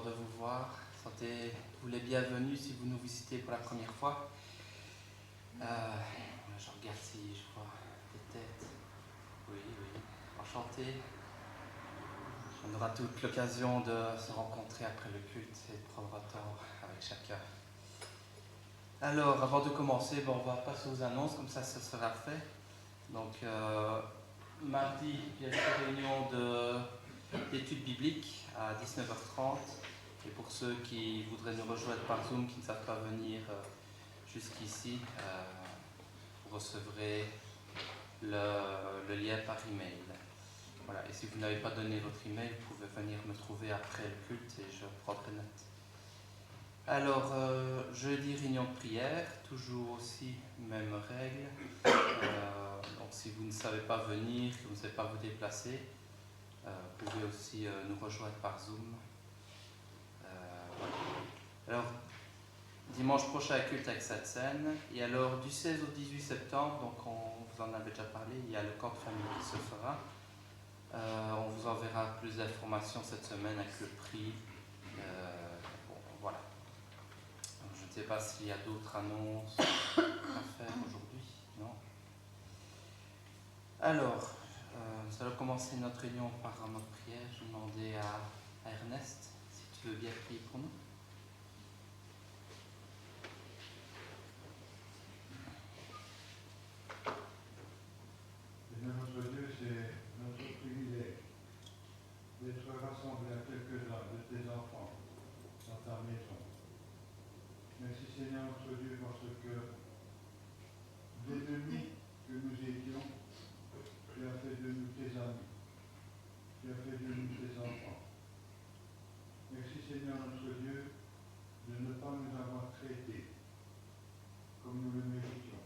de vous voir. Sentez-vous les bienvenus si vous nous visitez pour la première fois. Je regarde si je vois des têtes. Oui, enchanté. On aura toute l'occasion de se rencontrer après le culte et de prendre un temps avec chacun. Alors, avant de commencer, on va passer aux annonces, comme ça, ça sera fait. Donc, mardi, il y a une réunion d'études bibliques à 19h30. Et pour ceux qui voudraient nous rejoindre par Zoom, qui ne savent pas venir jusqu'ici, vous recevrez le lien par email. Voilà. Et si vous n'avez pas donné votre email, vous pouvez venir me trouver après le culte et je prendrai note. Alors, jeudi, réunion de prière, toujours aussi même règle. Donc, si vous ne savez pas venir, que vous ne savez pas vous déplacer, vous pouvez aussi nous rejoindre par Zoom. Voilà. Alors, dimanche prochain, culte avec cette scène. Et alors, du 16 au 18 septembre, donc on vous en avait déjà parlé, il y a le camp de famille qui se fera. On vous enverra plus d'informations cette semaine avec le prix. Voilà. Donc, je ne sais pas s'il y a d'autres annonces à faire aujourd'hui. Non. Alors, nous allons commencer notre réunion par un mot de prière. Je vais demander à Ernest si tu veux bien prier pour nous. Seigneur notre Dieu, c'est notre privilège d'être rassemblés à quelques-uns de tes enfants dans ta maison. Merci Seigneur notre Dieu parce que d'ennemis que nous étions, tu as fait de nous tes amis, tu as fait de nous tes enfants. Merci Seigneur notre Dieu de ne pas nous avoir traités comme nous le méritions.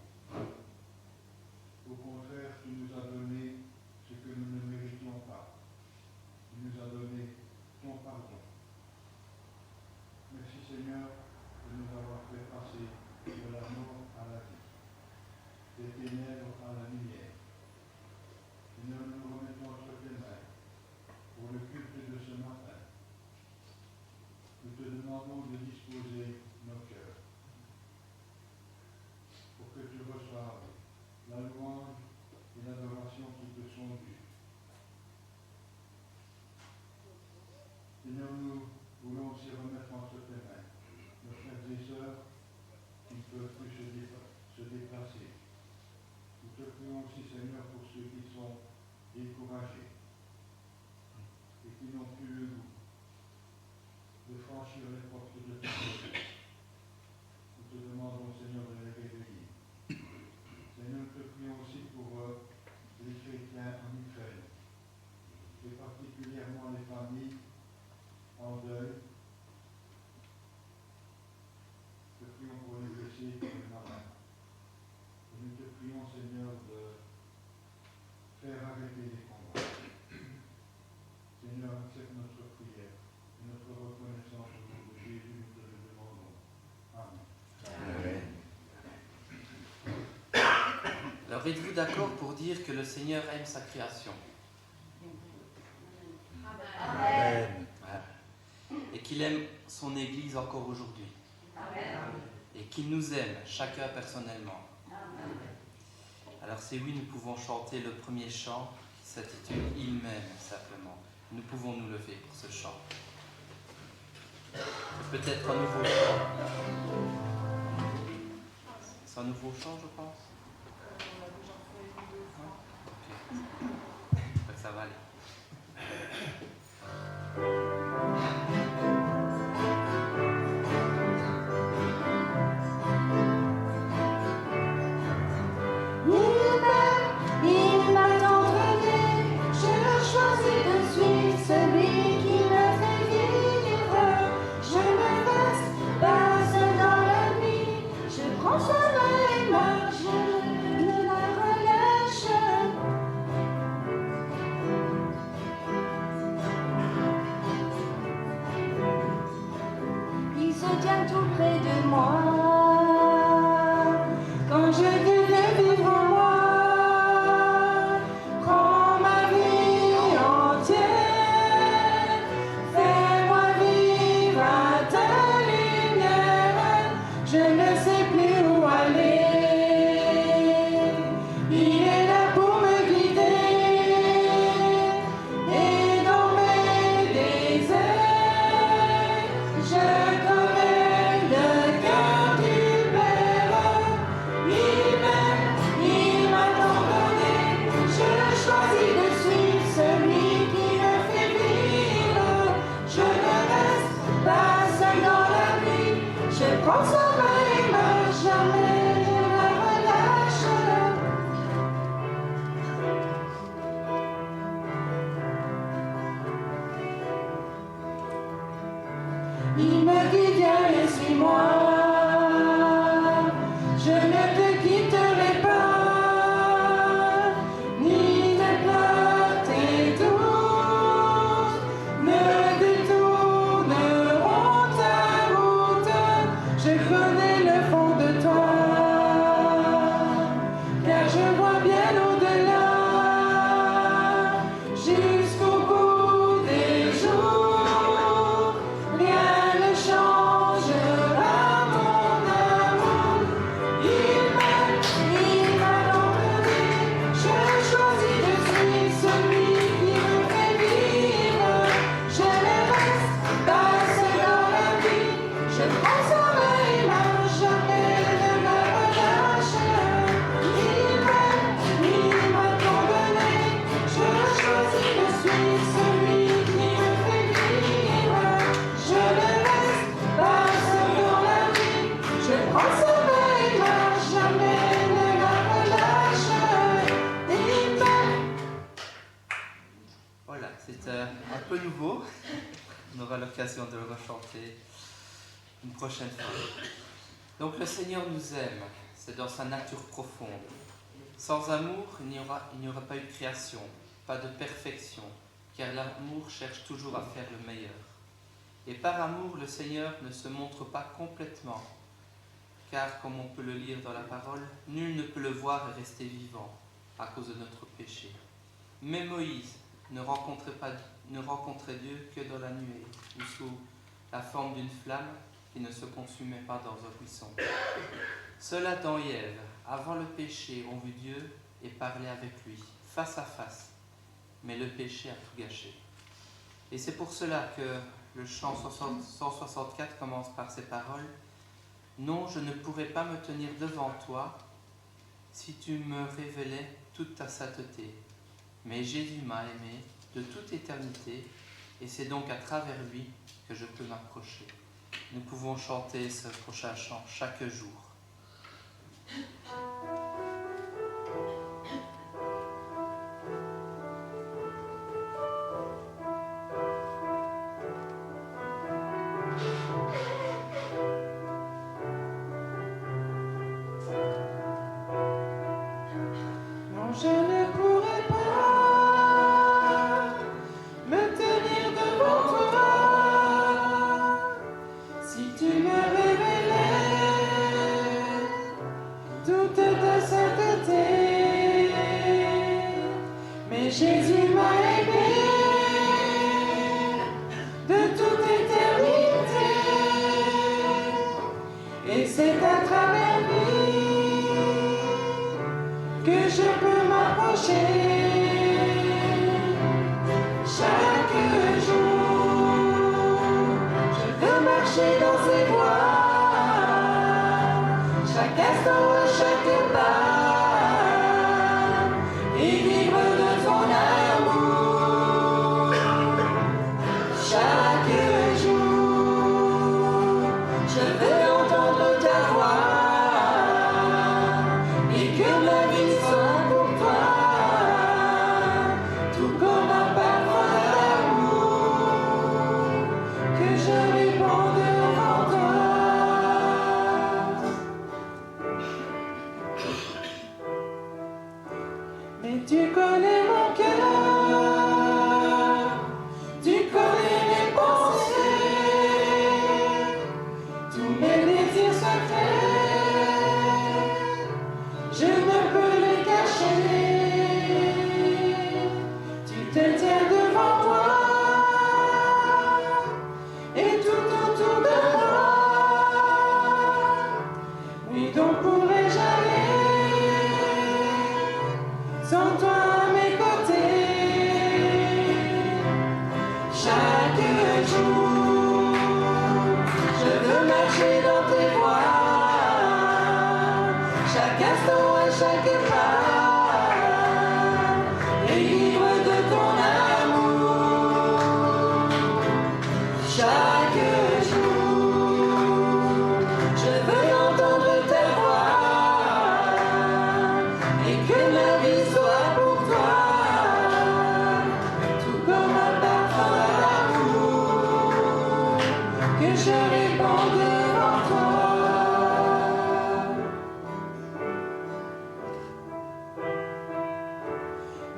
Au contraire, tu nous as donné ce que nous ne méritions pas. Tu nous as donné ton pardon. Merci Seigneur de nous avoir fait passer de la mort à la vie, des ténèbres à la lumière. Seigneur, nous nous remettons entre tes mains pour le culte de ce matin. Nous te demandons de disposer nos cœurs pour que tu reçoives la louange et l'adoration qui te sont dues. Seigneur, nous voulons aussi remettre entre tes mains nos frères et sœurs qui ne peuvent plus se déplacer. Nous te prions aussi, Seigneur, pour ceux qui sont découragés et qui n'ont plus le goût de franchir les portes de ta maison. Nous te demandons, Seigneur, de les réveiller. Seigneur, nous te prions aussi pour les chrétiens en Ukraine, et particulièrement les familles en deuil. Nous te prions pour les blessés et les malades. Et nous te prions, Seigneur, de faire arrêter les combats. Seigneur, accepte notre prière et notre reconnaissance au nom de Jésus, nous te le demandons. Amen. Amen. Alors, êtes-vous d'accord pour dire que le Seigneur aime sa création? Amen. Voilà. Et qu'il aime son Église encore aujourd'hui. Amen. Et qu'il nous aime, chacun personnellement. Amen. Alors, si oui, nous pouvons chanter le premier chant qui s'intitule « Il m'aime » simplement. Nous pouvons nous lever pour ce chant. Peut-être un nouveau chant. C'est un nouveau chant, je pense. Ok. Ça va aller. Il m'a tant aimé, je choisis de suivre celui qui me fait vivre. Je me reste pas seul dans la nuit, je prends sa main et marche, je ne la relâche. Il se tient tout près de moi, quand je devais vivre en moi. Prends ma vie entière, fais-moi vivre l'occasion de le rechanter une prochaine fois. Donc le Seigneur nous aime, c'est dans sa nature profonde. Sans amour, il n'y aura pas eu de création, pas de perfection, car l'amour cherche toujours à faire le meilleur. Et par amour, le Seigneur ne se montre pas complètement, car comme on peut le lire dans la parole, nul ne peut le voir et rester vivant à cause de notre péché. Mais Moïse ne rencontrait Dieu que dans la nuée, ou sous la forme d'une flamme qui ne se consumait pas dans un buisson. Seul Adam et Ève, avant le péché, ont vu Dieu et parlé avec lui, face à face. Mais le péché a tout gâché. Et c'est pour cela que le chant 164 commence par ces paroles. « Non, je ne pourrais pas me tenir devant toi si tu me révélais toute ta sainteté. Mais Jésus m'a aimé de toute éternité et c'est donc à travers lui que je peux m'approcher. » Nous pouvons chanter ce prochain chant chaque jour. Non, je ne pourrais pas me tenir devant toi si tu me révélais toute ta sainteté. Mais Jésus m'a aimé de toute éternité et c'est à travers lui que je peux m'approcher chaque jour. Je veux marcher dans ses voies, chaque instant, chaque pas, et vivre de ton amour. Chaque jour, je veux entendre ta voix. Et que ma vie soit pour toi, tout comme un parfum d'amour, que je réponde devant toi. Mais tu connais mon cœur, tu connais mes pensées, tous mes désirs secrets. Je ne peux les cacher. Tu te tiens devant toi et tout autour de moi. Oui, donc pourrais-je aller sans toi à mes côtés? Chaque jour, je veux marcher dans tes voies. Chaque instant, à chaque pas, et vivre de ton amour. Chaque jour, je veux entendre ta voix, et que ma vie soit pour toi, tout comme un parfum d'amour, que je répands devant toi.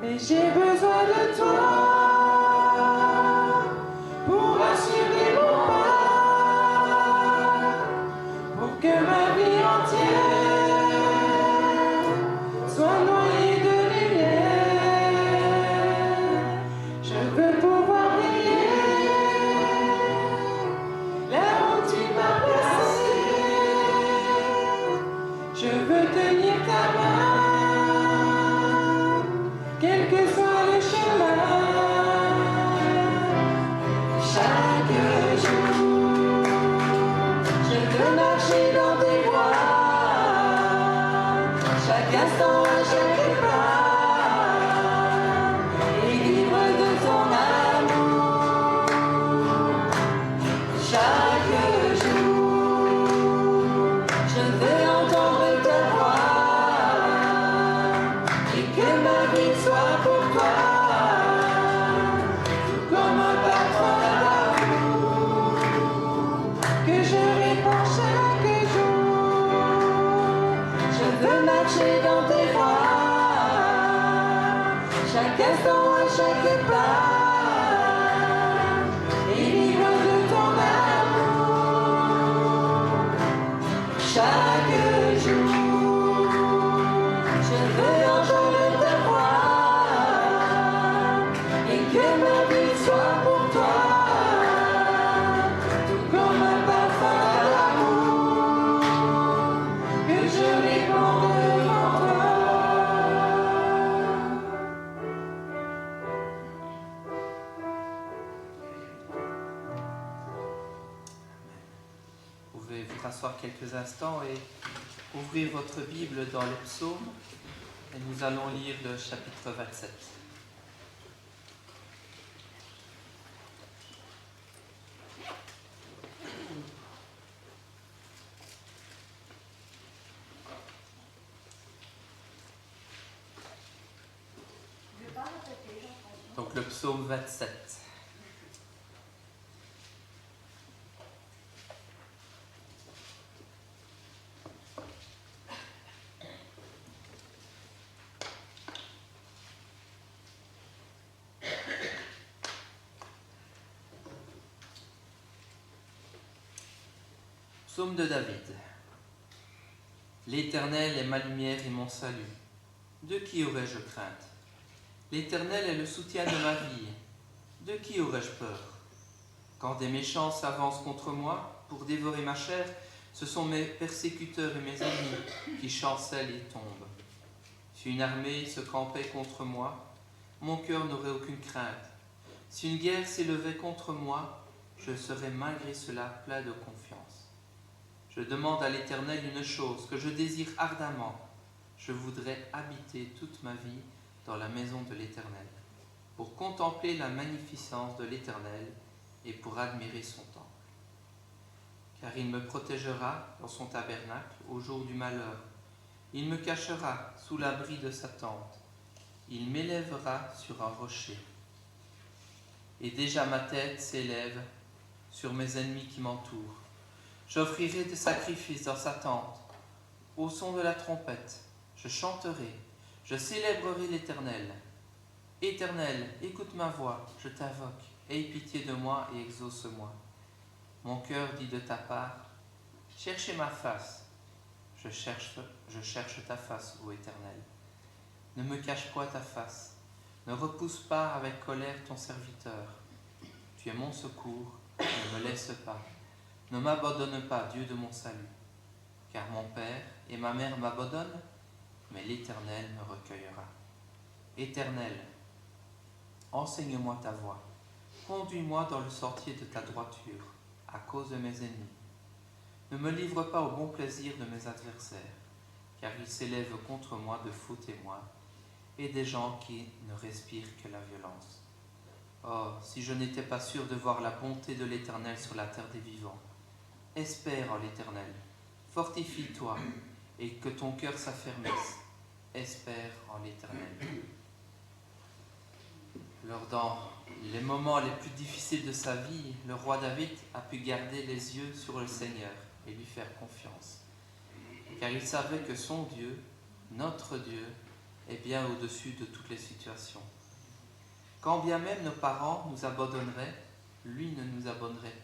Mais j'ai besoin de toi pour assurer mon pas, pour que ma vie entière soit noyée de lumière. Je veux pouvoir briller là où tu m'as placé. Je veux tenir ta main, quel que soit le chemin. Chaque jour, je veux marcher dans tes voies. Chaque instant, à chaque pas, et vivre de ton amour. Chaque jour, je veux entendre ta voix, et que ma vie soit pour toi, tout comme un parfum d'amour, veux marcher dans tes voies, chaque instant et chaque pas, et vivre de ton amour. Chaque jour, je veux entendre ta voix, et que ma vie soit pour toi, tout comme un parfum d'amour, que je réponds devant toi. Vous pouvez vous rasseoir quelques instants et ouvrir votre Bible dans les psaumes et nous allons lire le chapitre 27. Donc le psaume 27. Psaume de David. L'Éternel est ma lumière et mon salut. De qui aurais-je crainte? L'Éternel est le soutien de ma vie. De qui aurais-je peur? Quand des méchants s'avancent contre moi pour dévorer ma chair, ce sont mes persécuteurs et mes ennemis qui chancellent et tombent. Si une armée se campait contre moi, mon cœur n'aurait aucune crainte. Si une guerre s'élevait contre moi, je serais malgré cela plein de confiance. Je demande à l'Éternel une chose que je désire ardemment. Je voudrais habiter toute ma vie dans la maison de l'Éternel, pour contempler la magnificence de l'Éternel et pour admirer son temple. Car il me protégera dans son tabernacle au jour du malheur. Il me cachera sous l'abri de sa tente. Il m'élèvera sur un rocher. Et déjà ma tête s'élève sur mes ennemis qui m'entourent. J'offrirai des sacrifices dans sa tente. Au son de la trompette, je chanterai, je célébrerai l'Éternel. Éternel, écoute ma voix, je t'invoque. Aie pitié de moi et exauce-moi. Mon cœur dit de ta part, cherchez ma face. Je cherche ta face, ô Éternel. Ne me cache point ta face. Ne repousse pas avec colère ton serviteur. Tu es mon secours, ne me laisse pas. Ne m'abandonne pas, Dieu de mon salut. Car mon père et ma mère m'abandonnent, mais l'Éternel me recueillera. Éternel, enseigne-moi ta voie. Conduis-moi dans le sentier de ta droiture, à cause de mes ennemis. Ne me livre pas au bon plaisir de mes adversaires, car ils s'élèvent contre moi de faux témoins et des gens qui ne respirent que la violence. Oh, si je n'étais pas sûr de voir la bonté de l'Éternel sur la terre des vivants. Espère en l'Éternel, fortifie-toi et que ton cœur s'affermisse. Espère en l'Éternel. Alors dans les moments les plus difficiles de sa vie, le roi David a pu garder les yeux sur le Seigneur et lui faire confiance. Car il savait que son Dieu, notre Dieu, est bien au-dessus de toutes les situations. Quand bien même nos parents nous abandonneraient, lui ne nous abandonnerait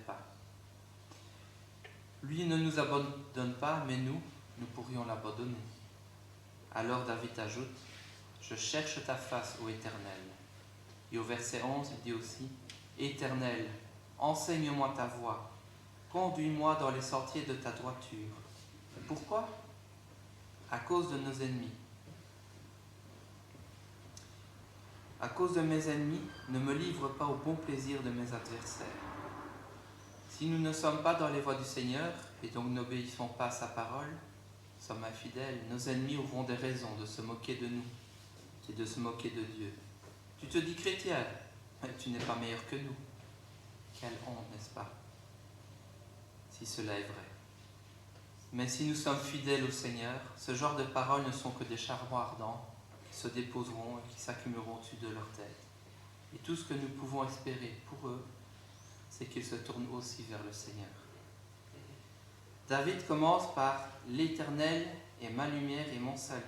pas. Lui ne nous abandonne pas, mais nous pourrions l'abandonner. Alors David ajoute, je cherche ta face, ô Éternel. Et au verset 11, il dit aussi, Éternel, enseigne-moi ta voie, conduis-moi dans les sentiers de ta droiture. Pourquoi? À cause de nos ennemis. À cause de mes ennemis, ne me livre pas au bon plaisir de mes adversaires. Si nous ne sommes pas dans les voies du Seigneur, et donc n'obéissons pas à sa parole, sommes infidèles, nos ennemis auront des raisons de se moquer de nous et de se moquer de Dieu. Tu te dis chrétien, mais tu n'es pas meilleur que nous. Quelle honte, n'est-ce pas? Si cela est vrai. Mais si nous sommes fidèles au Seigneur, ce genre de paroles ne sont que des charbons ardents qui se déposeront et qui s'accumuleront au-dessus de leur tête. Et tout ce que nous pouvons espérer pour eux, c'est qu'ils se tournent aussi vers le Seigneur. David commence par « L'Éternel est ma lumière et mon salut.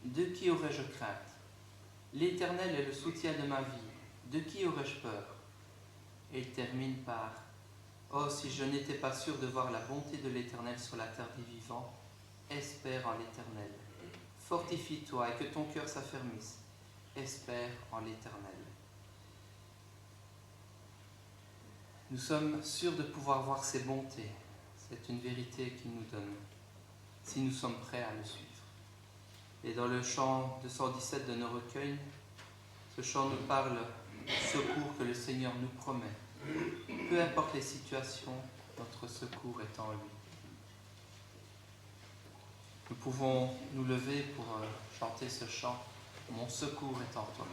De qui aurais-je crainte? L'Éternel est le soutien de ma vie. De qui aurais-je peur ?» Et il termine par « Oh, si je n'étais pas sûr de voir la bonté de l'Éternel sur la terre des vivants, espère en l'Éternel. Fortifie-toi et que ton cœur s'affermisse. Espère en l'Éternel. » Nous sommes sûrs de pouvoir voir ses bontés. C'est une vérité qu'il nous donne, si nous sommes prêts à le suivre. Et dans le chant 217 de nos recueils, ce chant nous parle du secours que le Seigneur nous promet. Peu importe les situations, notre secours est en lui. Nous pouvons nous lever pour chanter ce chant « Mon secours est en toi ».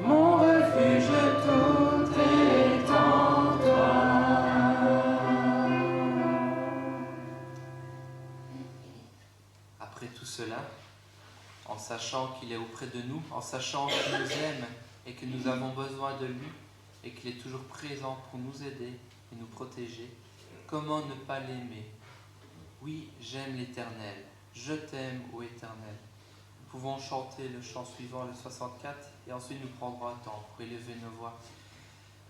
Mon refuge, tout sachant qu'il est auprès de nous, en sachant qu'il nous aime et que nous avons besoin de lui et qu'il est toujours présent pour nous aider et nous protéger, comment ne pas l'aimer? Oui, j'aime l'Éternel. Je t'aime, ô Éternel. Nous pouvons chanter le chant suivant, le 64, et ensuite nous prendrons un temps pour élever nos voix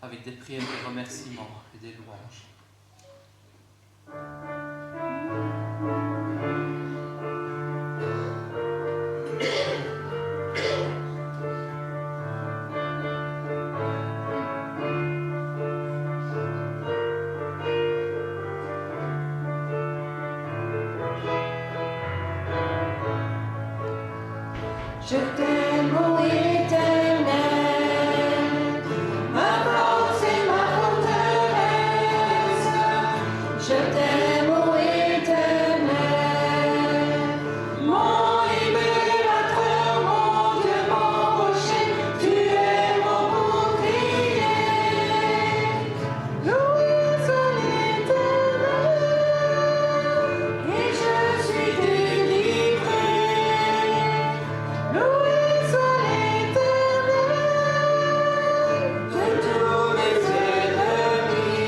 avec des prières de remerciement et des louanges. Je t'aime, ô Éternel, ma force et ma forteresse. Je t'aime, ô Éternel, mon libérateur, mon Dieu, mon rocher, tu es mon bouclier. Loué soit l'Éternel, et je suis délivré. Loué soit l'Éternel de tous mes ennemis.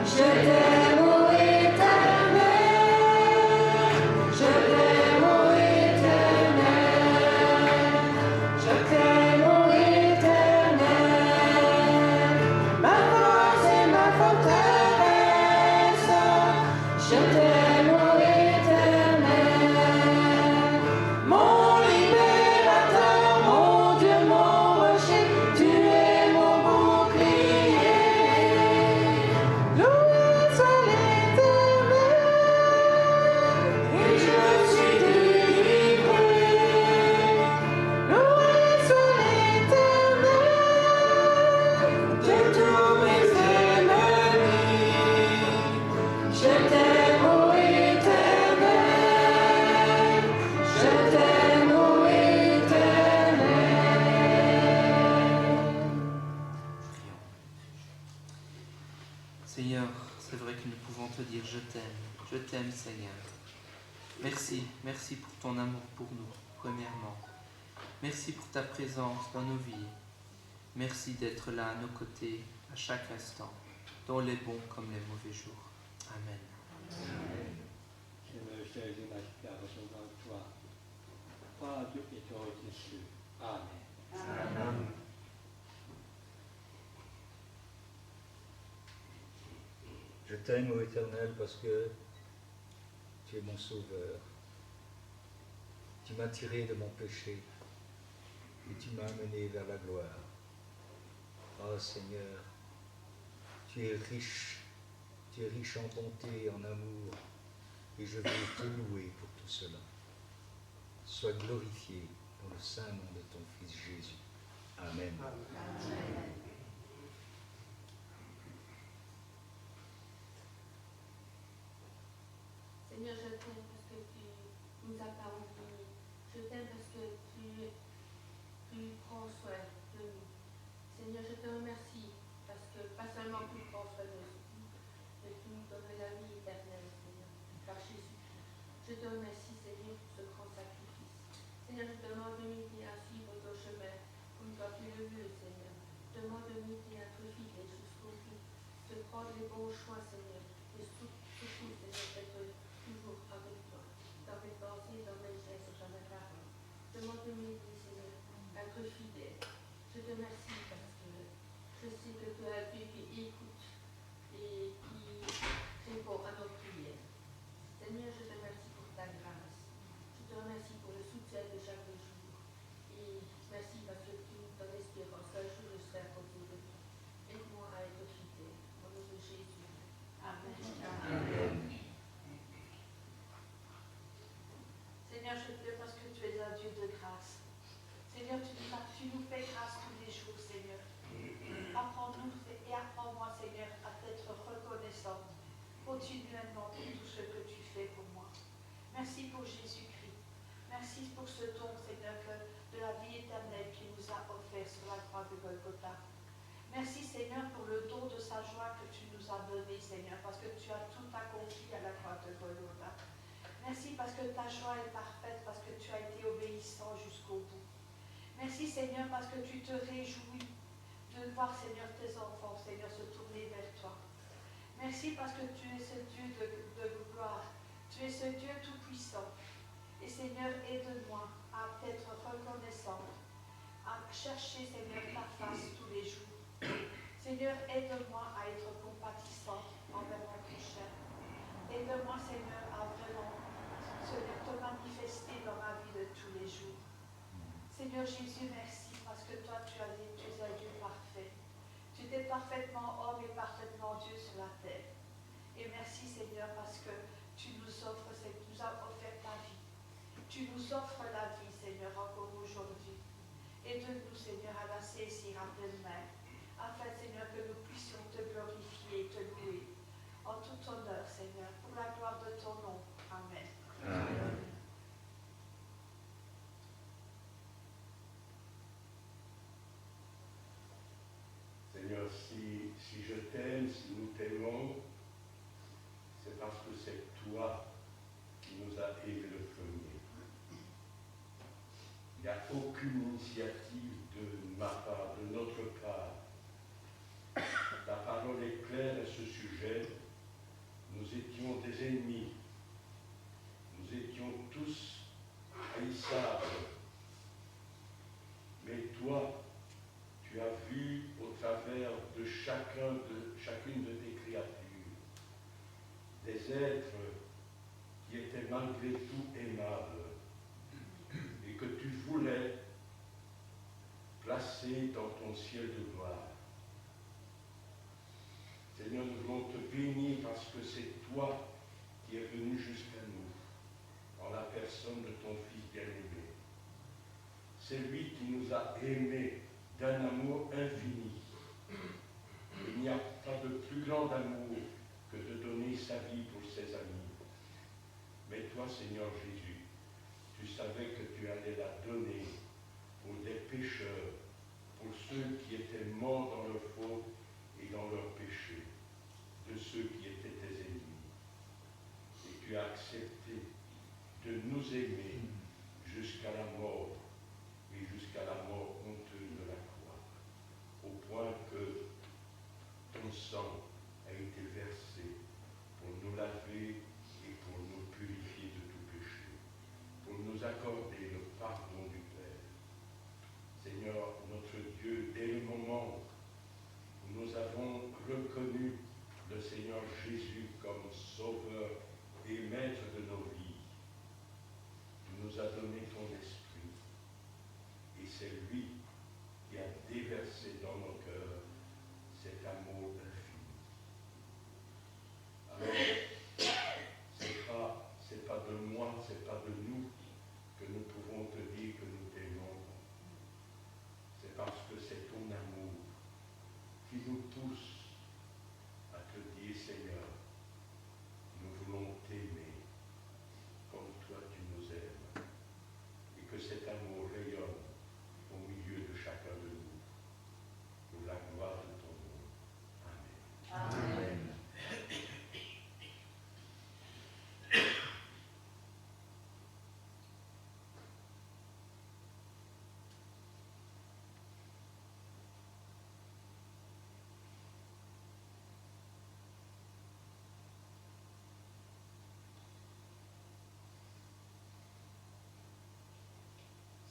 Je t'aime, ô Éternel. Je t'aime, ô Éternel. Je t'aime, ô Éternel. Ma force et ma forteresse. Je t'aime, ô Éternel. Mon libérateur, mon Dieu, mon rocher, tu es mon bouclier. Loué soit l'Éternel, et je suis délivré. Loué soit l'Éternel de tous mes ennemis. Je t'aime, ô Éternel. Je t'aime, ô Éternel. Prions. Seigneur, c'est vrai que nous pouvons te dire je t'aime Seigneur. Merci, merci pour ton amour pour nous, premièrement. Merci pour ta présence dans nos vies. Merci d'être là à nos côtés à chaque instant, dans les bons comme les mauvais jours. Amen. Seigneur, Jésus, ma car je dans toi. Toi, Dieu et toi au-dessus. Amen. Je t'aime, ô Éternel, parce que tu es mon sauveur. Tu m'as tiré de mon péché et tu m'as amené vers la gloire. Oh Seigneur, tu es riche en bonté et en amour, et je veux te louer pour tout cela. Sois glorifié dans le saint nom de ton Fils Jésus. Amen. Seigneur, je t'aime parce que tu nous as pas oubliés. Je t'aime parce que tu prends soin de nous. Seigneur, je te remercie parce que pas seulement tu prends soin de nous, mais tu nous donnes la vie éternelle, Seigneur, par Jésus-Christ. Je te remercie, Seigneur, pour ce grand sacrifice. Seigneur, je te demande de m'aider à suivre ton chemin comme toi tu le veux, Seigneur. Je te demande de m'aider à être fidèle jusqu'au bout, de prendre les bons choix, Seigneur, et surtout, Seigneur, d'être toujours avec toi, dans mes pensées, dans mes gestes, dans mes paroles. Je te demande de m'aider, Seigneur, à être fidèle. Je te remercie parce que je sais que tu as un Dieu qui écoute et qui répond à nos prières. Seigneur, je te remercie pour ta grâce. Je te remercie pour le soutien de chaque jour. Et merci parce que tu nous donnes espérance qu'un jour je serai à côté de toi. Aide-moi à être fidèle. Au nom de Jésus. Amen. Seigneur, je te prie parce que tu es un Dieu de grâce. Seigneur, tu nous fais grâce tous les jours, Seigneur. Apprends-nous et apprends-moi, Seigneur, à t'être reconnaissante continuellement pour tout ce que tu fais pour moi. Merci pour Jésus-Christ. Merci pour ce don, Seigneur, de la vie éternelle qu'il nous a offert sur la croix de Golgotha. Merci, Seigneur, pour le don de sa joie que tu nous as donné, Seigneur, parce que tu as tout accompli à la croix de Golgotha. Merci parce que ta joie est parfaite, parce que tu as été obéissant jusqu'au bout. Merci Seigneur parce que tu te réjouis de voir Seigneur tes enfants, Seigneur, se tourner vers toi. Merci parce que tu es ce Dieu de gloire, tu es ce Dieu tout-puissant. Et Seigneur, aide-moi à être reconnaissante, à chercher Seigneur ta face tous les jours. Seigneur, aide-moi à être compatissante envers mon prochain. Aide-moi Seigneur à vraiment te manifester dans ma vie de tous les jours. Seigneur Jésus, merci parce que toi tu as dit, tu es un Dieu parfait. Tu étais parfaitement homme et parfaitement Dieu sur la terre. Et merci Seigneur parce que tu nous as offert ta vie. Tu nous offres la vie Seigneur encore aujourd'hui. Aide-nous Seigneur à la saisir à pleine main, afin Seigneur que nous puissions te glorifier et te louer. En tout honneur Seigneur, pour la gloire de ton nom. Amen. Amen. Seigneur, si je t'aime, si nous t'aimons, c'est parce que c'est toi qui nous as aimés le premier. Il n'y a aucune initiative de ma part, de notre part. La parole est claire à ce sujet. Nous étions des ennemis. Nous étions tous haïssables. Mais toi, tu as vu au travers de chacune de tes créatures des êtres qui étaient malgré tout aimables et que tu voulais placer dans ton ciel de gloire. Seigneur, nous voulons te bénir parce que c'est toi qui es venu jusqu'à nous en la personne de ton Fils bien-aimé. C'est lui qui nous a aimés d'un amour infini. Il n'y a pas de plus grand amour que de donner sa vie pour ses amis. Mais toi, Seigneur Jésus, tu savais que tu allais la donner pour des pécheurs, pour ceux qui étaient morts dans leur faute et dans leur péché, de ceux qui étaient tes ennemis. Et tu as accepté de nous aimer jusqu'à la mort, et jusqu'à la mort honteuse de la croix, au point que ton sang a été versé pour nous laver et pour nous purifier de tout péché, pour nous accorder le pardon du Père. Seigneur, notre Dieu, dès le moment où nous avons reconnu le Seigneur Jésus comme Sauveur et Maître de nos vies, tu nous as donné ton esprit. Et c'est lui qui a déversé dans nos cœurs cet amour infini. Alors, c'est pas de moi, c'est pas de nous que nous pouvons te dire que nous t'aimons. C'est parce que c'est ton amour qui nous pousse à te dire, Seigneur, nous voulons t'aimer comme toi tu nous aimes. Et que cet amour rayonne au milieu de chacun de nous, pour la gloire de ton nom. Amen. Amen.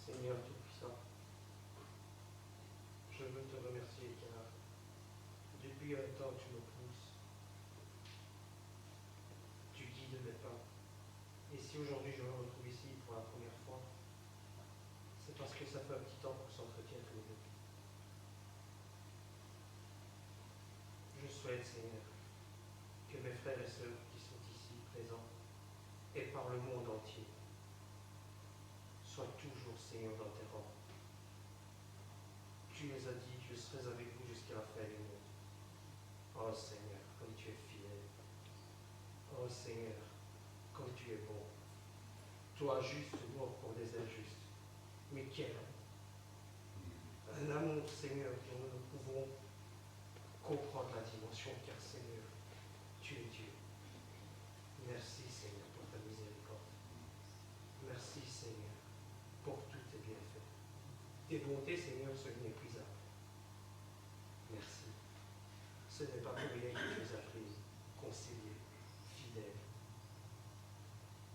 Seigneur Tout-Puissant, je veux te remercier car depuis un temps tu me pousses, tu guides mes pas. Et si aujourd'hui je me retrouve ici pour la première fois, c'est parce que ça fait un petit temps qu'on s'entretient tous les deux. Je souhaite, Seigneur, que mes frères et sœurs qui sont ici présents et par le monde entier sois toujours, Seigneur, dans tes rangs. Tu les as dit, je serai avec vous jusqu'à la fin du monde. Oh Seigneur, comme tu es fidèle. Oh Seigneur, comme tu es bon. Toi, juste mort pour les injustes. Mais quel amour. Un amour, Seigneur, dont nous ne pouvons comprendre la dimension, car Seigneur, tu es Dieu. Merci, Seigneur, pour ta miséricorde. Merci, Seigneur, pour tous tes bienfaits. Tes bontés, Seigneur, sont inépuisables. Merci. Ce n'est pas pour rien que tu nous as pris, conciliés, fidèles.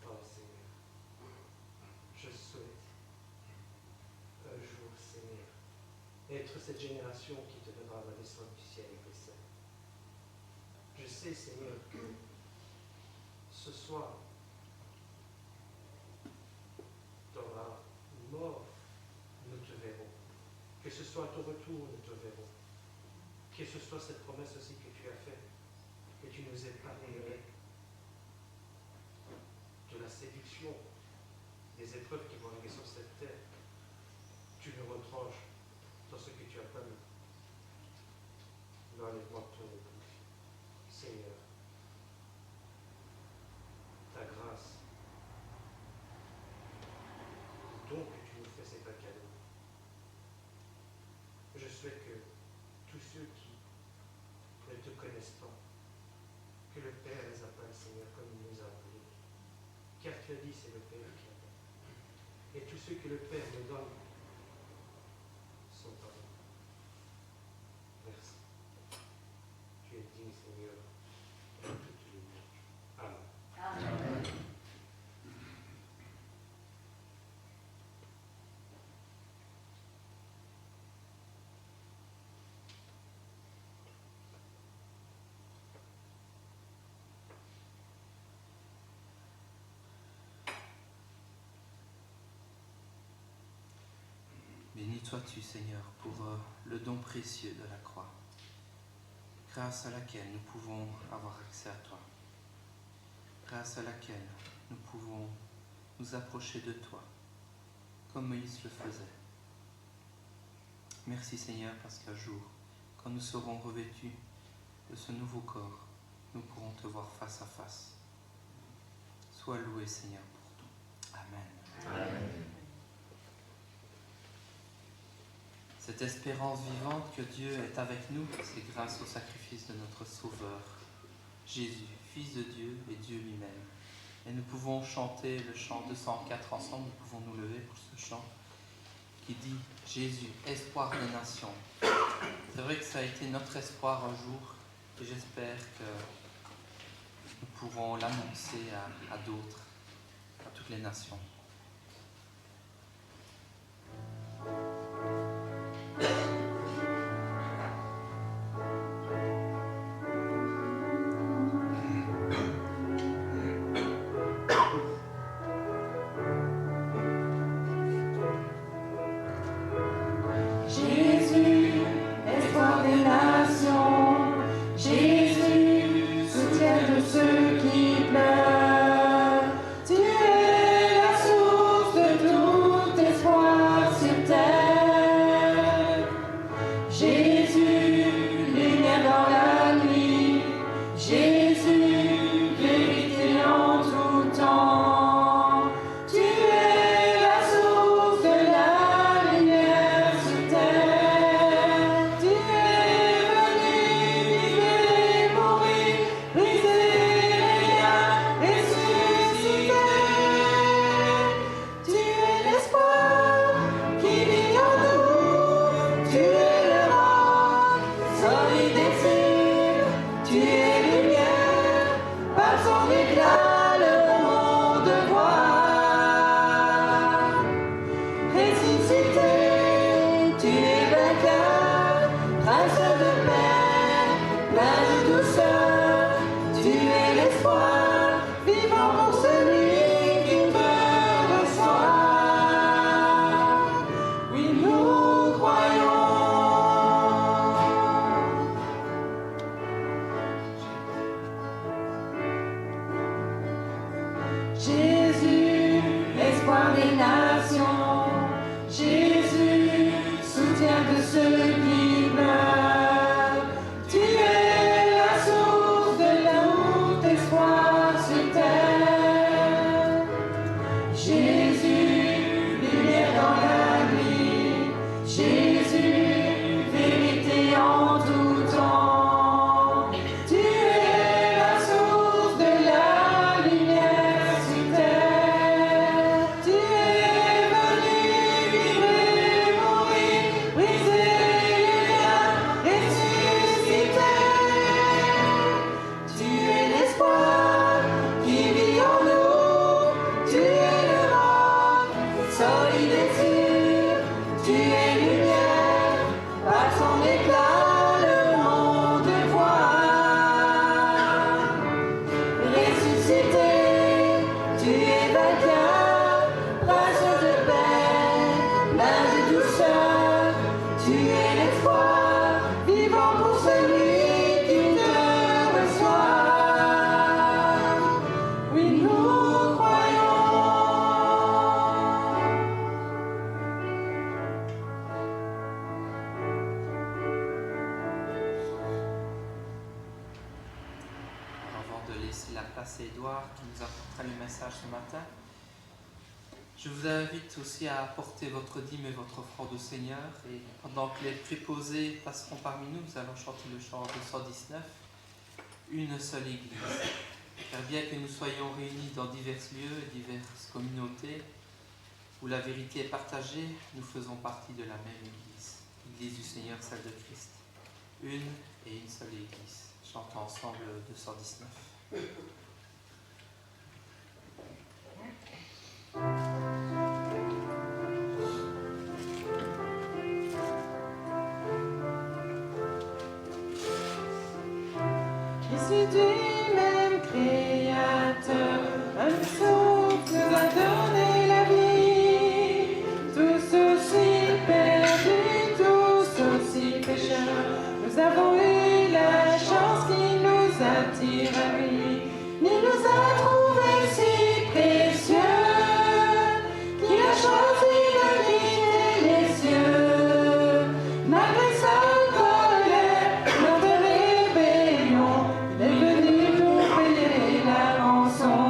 Oh, Seigneur, je souhaite un jour, Seigneur, être cette génération qui te donnera la descente du ciel avec les saints. Je sais, Seigneur, que ce soir, dans la mort, nous te verrons. Que ce soit à ton retour, nous te verrons. Que ce soit cette promesse aussi que tu as faite, que tu nous épargnerais de la séduction, des épreuves qui vont arriver sur cette terre. Tu nous retranches dans ce que tu as promis. L'enlèvement de ton épouse. Seigneur, ta grâce, le don que tu nous fais, c'est un cadeau. Je souhaite que tous ceux qui ne te connaissent pas, que le Père les appelle, Seigneur, comme il nous a appelés. Car tu as dit, c'est le Père qui appelle. Et tous ceux que le Père me donne sont pardonnés. Merci. Tu es digne, Seigneur, de toutes les louanges. Amen. Amen. Béni sois-tu, Seigneur, pour le don précieux de la croix, grâce à laquelle nous pouvons avoir accès à toi, grâce à laquelle nous pouvons nous approcher de toi, comme Moïse le faisait. Merci, Seigneur, parce qu'un jour, quand nous serons revêtus de ce nouveau corps, nous pourrons te voir face à face. Sois loué, Seigneur, pour tout. Amen. Amen. Cette espérance vivante que Dieu est avec nous, c'est grâce au sacrifice de notre Sauveur, Jésus, Fils de Dieu et Dieu lui-même. Et nous pouvons chanter le chant 204 ensemble, nous pouvons nous lever pour ce chant qui dit « Jésus, espoir des nations ». C'est vrai que ça a été notre espoir un jour et j'espère que nous pourrons l'annoncer à d'autres, à toutes les nations. Jésus, espoir des nations, Jésus, soutien de ceux qui pleurent. Tu es la source de tout espoir sur terre. Jésus, lumière dans la nuit, Jésus, vérité en tout temps. Tu es la source de la lumière sur terre. Tu es venu vivre et mourir, briser les liens, ressusciter. Tu es l'espoir qui vit en nous. Tu es le roc, solide et sûr. Tu es lumière, par son éclat le monde voit. Ressuscité, tu es vainqueur, prince de paix, plein de douceur. Tu es l'espoir, vivant pour celui qui te reçoit. Oui, nous croyons. la place à Édouard qui nous apportera le message ce matin. Je vous invite aussi à apporter votre dîme et votre offrande au Seigneur. Et pendant que les préposés passeront parmi nous, nous allons chanter le chant 219, Une seule Église. Car bien que nous soyons réunis dans divers lieux et diverses communautés, où la vérité est partagée, nous faisons partie de la même Église. L'Église du Seigneur, celle de Christ. Une et une seule Église. Chantons ensemble 219. Issu du même Créateur, un souffle nous a donné la vie. Tous aussi perdus, tous aussi pécheurs, nous avons eu la chance qu'il nous attire à lui. Il nous a trouvés si précieux qu'il a choisi de quitter les cieux. Malgré sa colère, notre rébellion, il est venu pour payer la rançon.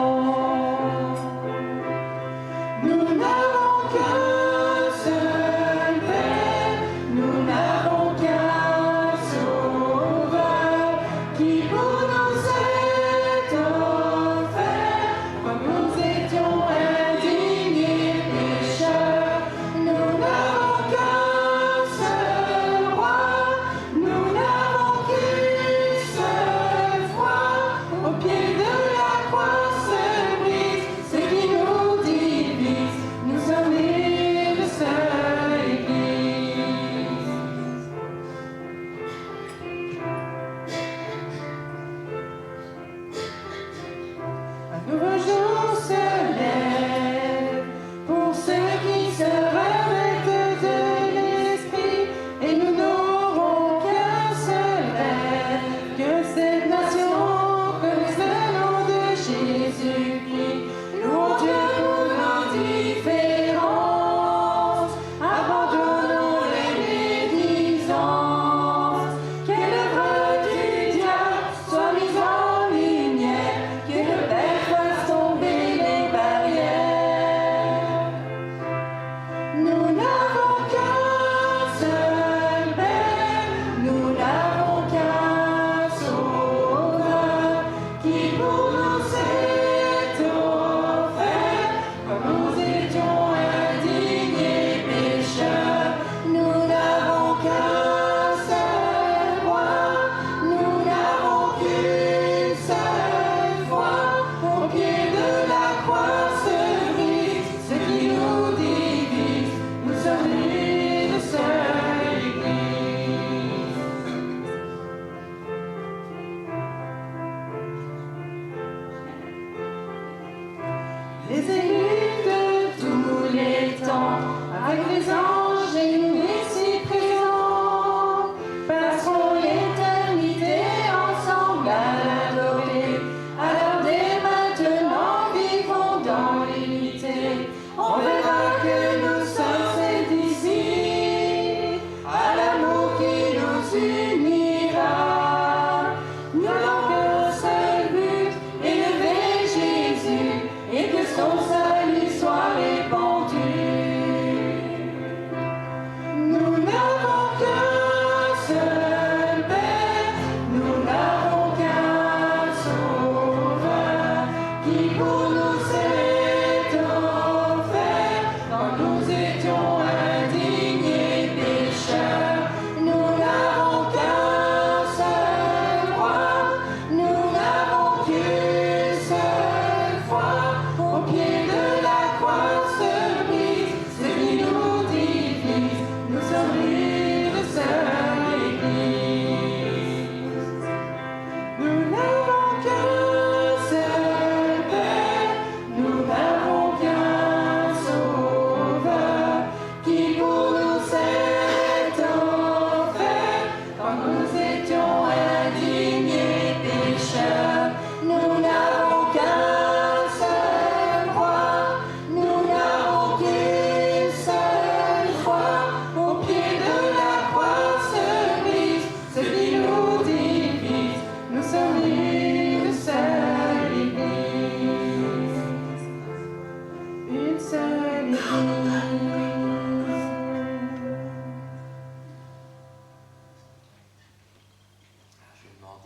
Nous n'avons qu'un seul Père, nous n'avons qu'un Sauveur qui pour nous est offert, comme nous étions indignes et pécheurs. Nous n'avons qu'un seul roi, nous n'avons qu'une seule foi. Au pied de la croix se brise ce qui nous divise. Nous sommes une seule Église. Un nouveau jour se lève pour ceux qui se revêtent de l'esprit, et nous n'aurons qu'un seul rêve, que cette nation connaisse le nom de Jésus-Christ. Louons Dieu pour nos différences, abandonnons les médisances, que l'œuvre du diable soit mise en lumière, que le Père fasse tomber les barrières. Nous n'avons qu'un seul Père, nous n'avons qu'un Sauveur qui pour nous est offert, comme nous étions indignes et pécheurs. Nous n'avons qu'un seul roi, nous n'avons qu'une seule foi. Au pied de la croix se brise ce qui nous divise. Nous sommes une seule Église. Les élus de tous les temps, avec les anges et nous ici présents, passeront l'éternité ensemble à l'adorer. Alors dès maintenant, vivons dans l'unité. On verra que nous sommes faits d'ici, à l'amour qui nous unira. Nous n'avons qu'un seul but, élever Jésus, et que son salut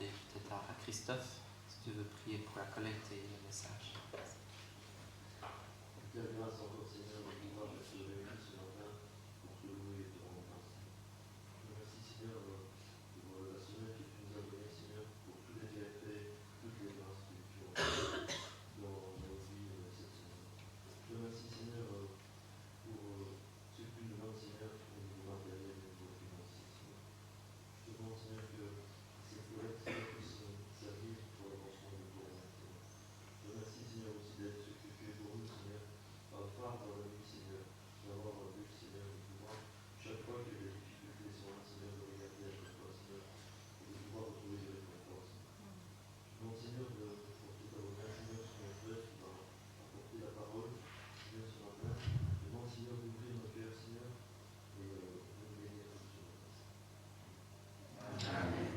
demander peut-être à Christophe si tu veux prier pour la collecte et le message. Bien, grâce encore Seigneur de pouvoir être réunis ce matin pour te louer et te rendre grâce. Merci Seigneur pour la semaine que tu nous as donnée Seigneur, pour tous les bienfaits, toutes les grâces que tu as fait dans nos vies cette semaine. Je te remercie Seigneur pour ce que tu nous donnes Seigneur au niveau matériel et au niveau financier Seigneur. Je te demande Seigneur que cette collecte Seigneur puisse servir pour l'avancement de ton règne Seigneur. Je te remercie Seigneur aussi d'être ce que tu es pour nous Seigneur. Phare dans la vie, Seigneur, d'avoir un but, Seigneur, de pouvoir, chaque fois que les difficultés sont là, Seigneur, de regarder avec toi, Seigneur, et de pouvoir retrouver des réconforts. Je demande, Seigneur, pour tout avoir Seigneur, sur mon frère qui va apporter la parole, Seigneur, ce matin. Je demande, Seigneur, d'ouvrir nos cœurs, Seigneur, et de nous bénir comme ce matin. Amen.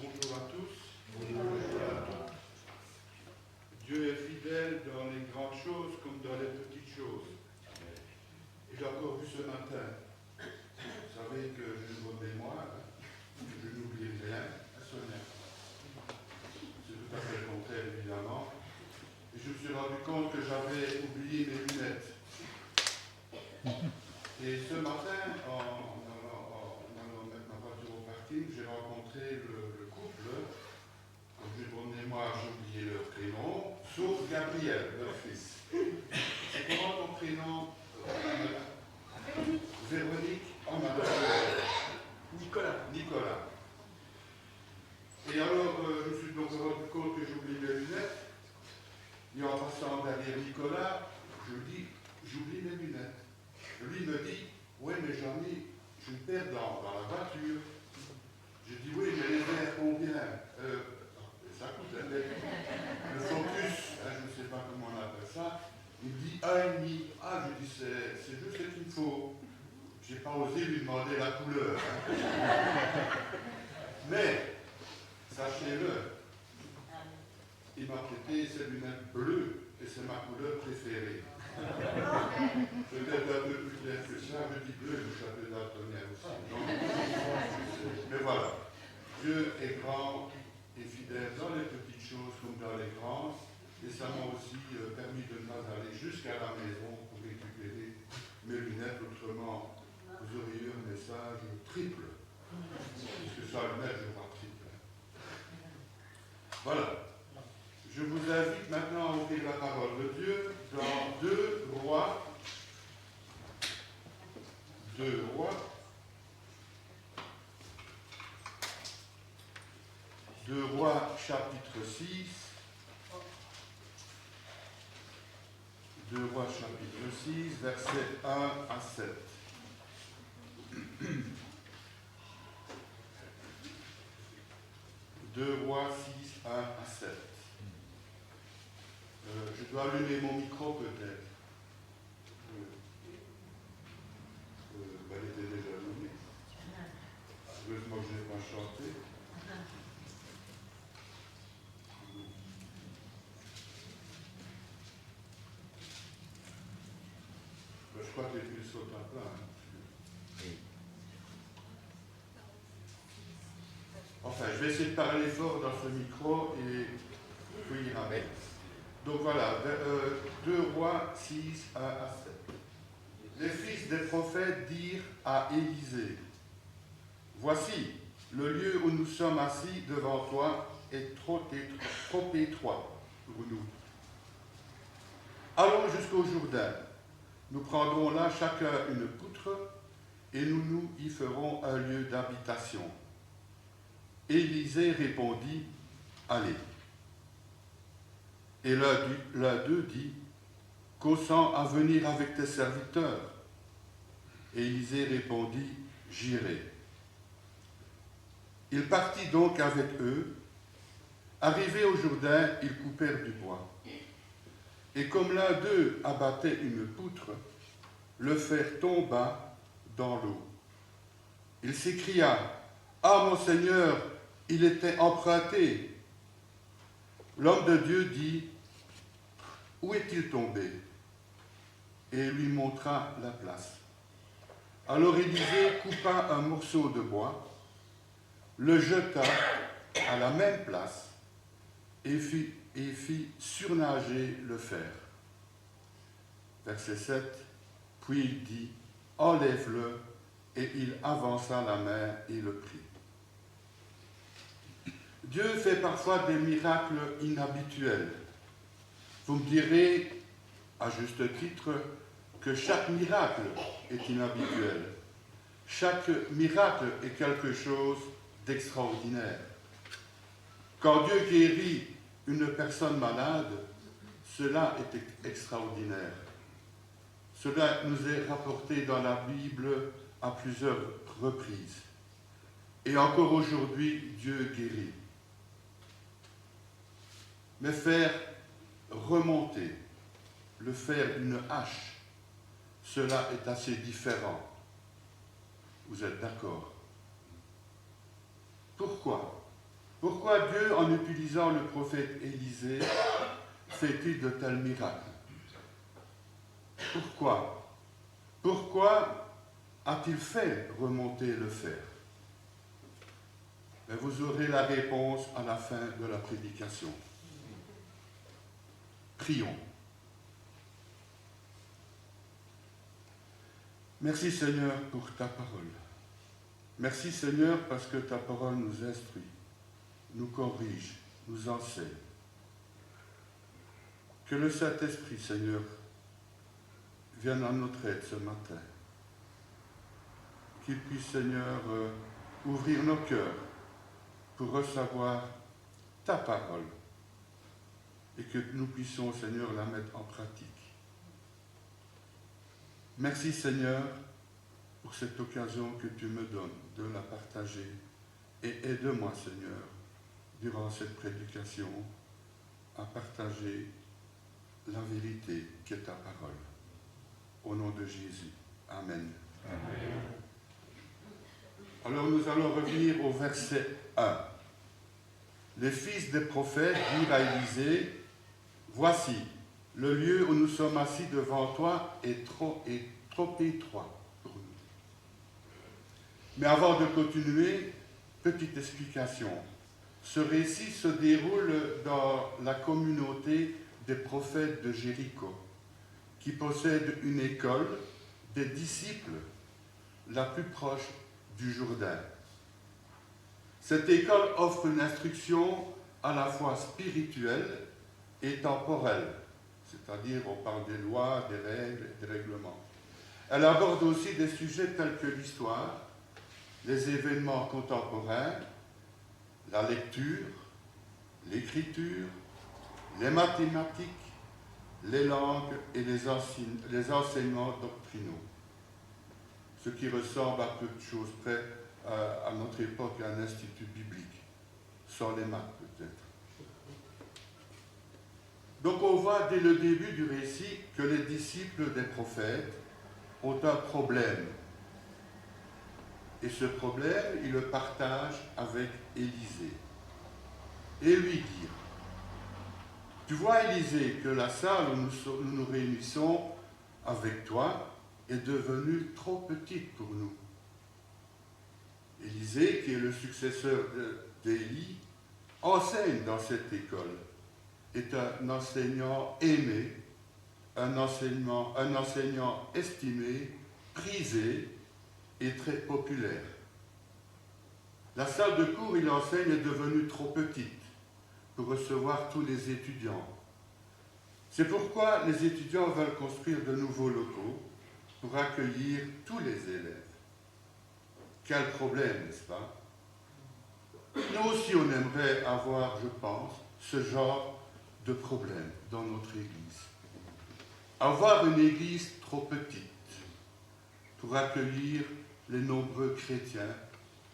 Bonjour à tous. Bonjour à toutes. Dieu est fidèle dans les grandes choses comme dans les petites choses. Et j'ai encore vu ce matin, vous savez que j'ai une bonne mémoire, je n'oublie rien, c'est tout à fait le contraire évidemment. Et je me suis rendu compte que j'avais oublié mes lunettes. Et ce matin, en allant mettre ma voiture au parking, j'ai rencontré le couple. Comme j'ai une bonne mémoire, j'ai oublié leur prénom, sauf Gabriel, leur fils. C'est comment ton prénom Véronique. Oh, madame. Nicolas. Et alors, je me suis donc rendu compte que j'oublie mes lunettes. Et en passant derrière Nicolas, je lui dis, j'oublie mes lunettes. Lui me dit, oui, mais j'en ai une paire dans la voiture. Je dis, oui, mais les verres combien ça coûte, hein, le focus, hein, je ne sais pas comment on appelle ça. Il me dit 1,5. Ah, je dis, c'est juste ce qu'il me faut. Je n'ai pas osé lui demander la couleur. Hein. Mais, sachez-le, il m'a prêté ses lunettes bleues et c'est ma couleur préférée. Peut-être un peu plus clair que ça, je dis bleu, mais je suis un peu daltonien aussi. Non, mais voilà, Dieu est grand et fidèle dans les petites choses comme dans les grandes, et ça m'a aussi permis de ne pas aller jusqu'à la maison pour récupérer mes lunettes, autrement vous auriez eu un message triple, puisque ça lunette, je vois triple. Voilà. Je vous invite maintenant à ouvrir la parole de Dieu dans 2 Rois. 2 Rois. 2 Rois chapitre 6. 2 Rois chapitre 6, versets 1 à 7. 2 Rois 6, 1 à 7. Je dois allumer mon micro peut-être. Elle était déjà allumée. Heureusement que je n'ai pas chanté. Je crois que les piles sautent à plat. Enfin, je vais essayer de parler fort dans ce micro et puis il ira bien. Donc voilà, 2 Rois 6, 1 à 7. Les fils des prophètes dirent à Élisée, « Voici, le lieu où nous sommes assis devant toi est trop étroit pour nous. Allons jusqu'au Jourdain. Nous prendrons là chacun une poutre et nous y ferons un lieu d'habitation. » Élisée répondit, « Allez. » Et l'un d'eux dit, « Consens à venir avec tes serviteurs. » Et Élisée répondit, « J'irai. » Il partit donc avec eux. Arrivés au Jourdain, ils coupèrent du bois. Et comme l'un d'eux abattait une poutre, le fer tomba dans l'eau. Il s'écria, « Ah, mon Seigneur, il était emprunté. » L'homme de Dieu dit, « Où est-il tombé ?» Et lui montra la place. Alors Élisée coupa un morceau de bois, le jeta à la même place et fit surnager le fer. Verset 7, puis il dit, « Enlève-le » et il avança la main et le prit. Dieu fait parfois des miracles inhabituels. Vous me direz, à juste titre, que chaque miracle est inhabituel. Chaque miracle est quelque chose d'extraordinaire. Quand Dieu guérit une personne malade, cela est extraordinaire. Cela nous est rapporté dans la Bible à plusieurs reprises. Et encore aujourd'hui, Dieu guérit. Mais faire remonter le fer d'une hache, cela est assez différent. Vous êtes d'accord? Pourquoi? Pourquoi Dieu, en utilisant le prophète Élisée, fait-il de tels miracles? Pourquoi? Pourquoi a-t-il fait remonter le fer? Mais vous aurez la réponse à la fin de la prédication. Prions. Merci Seigneur pour ta parole. Merci Seigneur parce que ta parole nous instruit, nous corrige, nous enseigne. Que le Saint-Esprit, Seigneur, vienne à notre aide ce matin. Qu'il puisse, Seigneur, ouvrir nos cœurs pour recevoir ta parole et que nous puissions, Seigneur, la mettre en pratique. Merci, Seigneur, pour cette occasion que tu me donnes de la partager et aide-moi, Seigneur, durant cette prédication, à partager la vérité qui est ta parole. Au nom de Jésus. Amen. Amen. Alors nous allons revenir au verset 1. Les fils des prophètes dirent à Élisée, « Voici, le lieu où nous sommes assis devant toi est trop étroit pour nous. » Mais avant de continuer, petite explication. Ce récit se déroule dans la communauté des prophètes de Jéricho, qui possède une école des disciples la plus proche du Jourdain. Cette école offre une instruction à la fois spirituelle et temporelle, c'est-à-dire on parle des lois, des règles, des règlements. Elle aborde aussi des sujets tels que l'histoire, les événements contemporains, la lecture, l'écriture, les mathématiques, les langues et les enseignements doctrinaux. Ce qui ressemble à peu de choses près à notre époque à un institut biblique, sans les maths peut-être. Donc on voit dès le début du récit que les disciples des prophètes ont un problème. Et ce problème, ils le partagent avec Élisée. Et lui dire, tu vois Élisée que la salle où nous nous réunissons avec toi est devenue trop petite pour nous. Élisée, qui est le successeur d'Élie, enseigne dans cette école, est un enseignant aimé, un enseignant estimé, prisé et très populaire. La salle de cours où il enseigne est devenue trop petite pour recevoir tous les étudiants. C'est pourquoi les étudiants veulent construire de nouveaux locaux pour accueillir tous les élèves. Quel problème, n'est-ce pas? Nous aussi, on aimerait avoir, je pense, ce genre de problème dans notre Église. Avoir une Église trop petite pour accueillir les nombreux chrétiens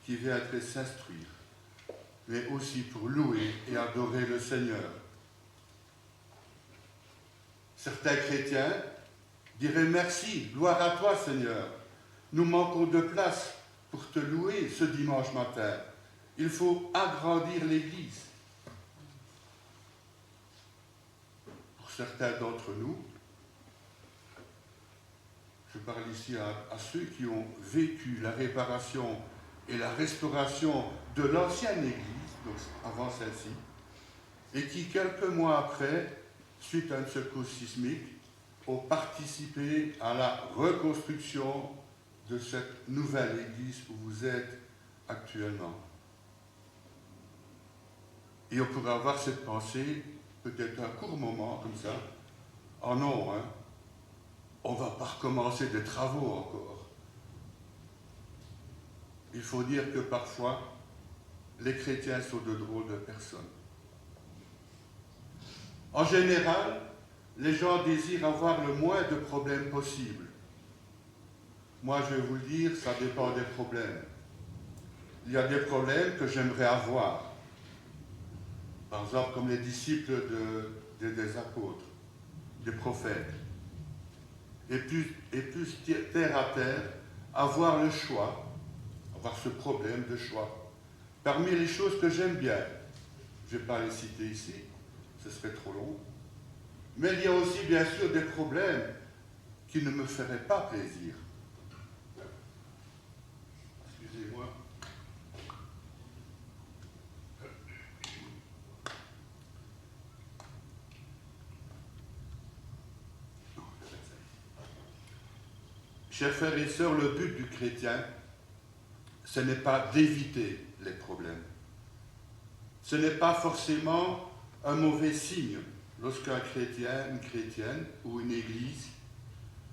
qui viendraient s'instruire mais aussi pour louer et adorer le Seigneur. Certains chrétiens diraient merci, gloire à toi Seigneur. Nous manquons de place pour te louer ce dimanche matin. Il faut agrandir l'Église. Pour certains d'entre nous, je parle ici à ceux qui ont vécu la réparation et la restauration de l'ancienne Église, donc avant celle-ci, et qui, quelques mois après, suite à une secousse sismique, ont participé à la reconstruction de cette nouvelle Église où vous êtes actuellement. Et on pourrait avoir cette pensée, peut-être un court moment comme ça, oh non, hein, on ne va pas recommencer des travaux encore. Il faut dire que parfois, les chrétiens sont de drôles de personnes. En général, les gens désirent avoir le moins de problèmes possible. Moi, je vais vous le dire, ça dépend des problèmes. Il y a des problèmes que j'aimerais avoir. Par exemple, comme les disciples des apôtres, des prophètes. Et plus terre à terre, avoir le choix, avoir ce problème de choix. Parmi les choses que j'aime bien, je ne vais pas les citer ici, ce serait trop long, mais il y a aussi bien sûr des problèmes qui ne me feraient pas plaisir. Excusez-moi. Chers frères et sœurs, le but du chrétien, ce n'est pas d'éviter les problèmes. Ce n'est pas forcément un mauvais signe lorsqu'un chrétien, une chrétienne ou une église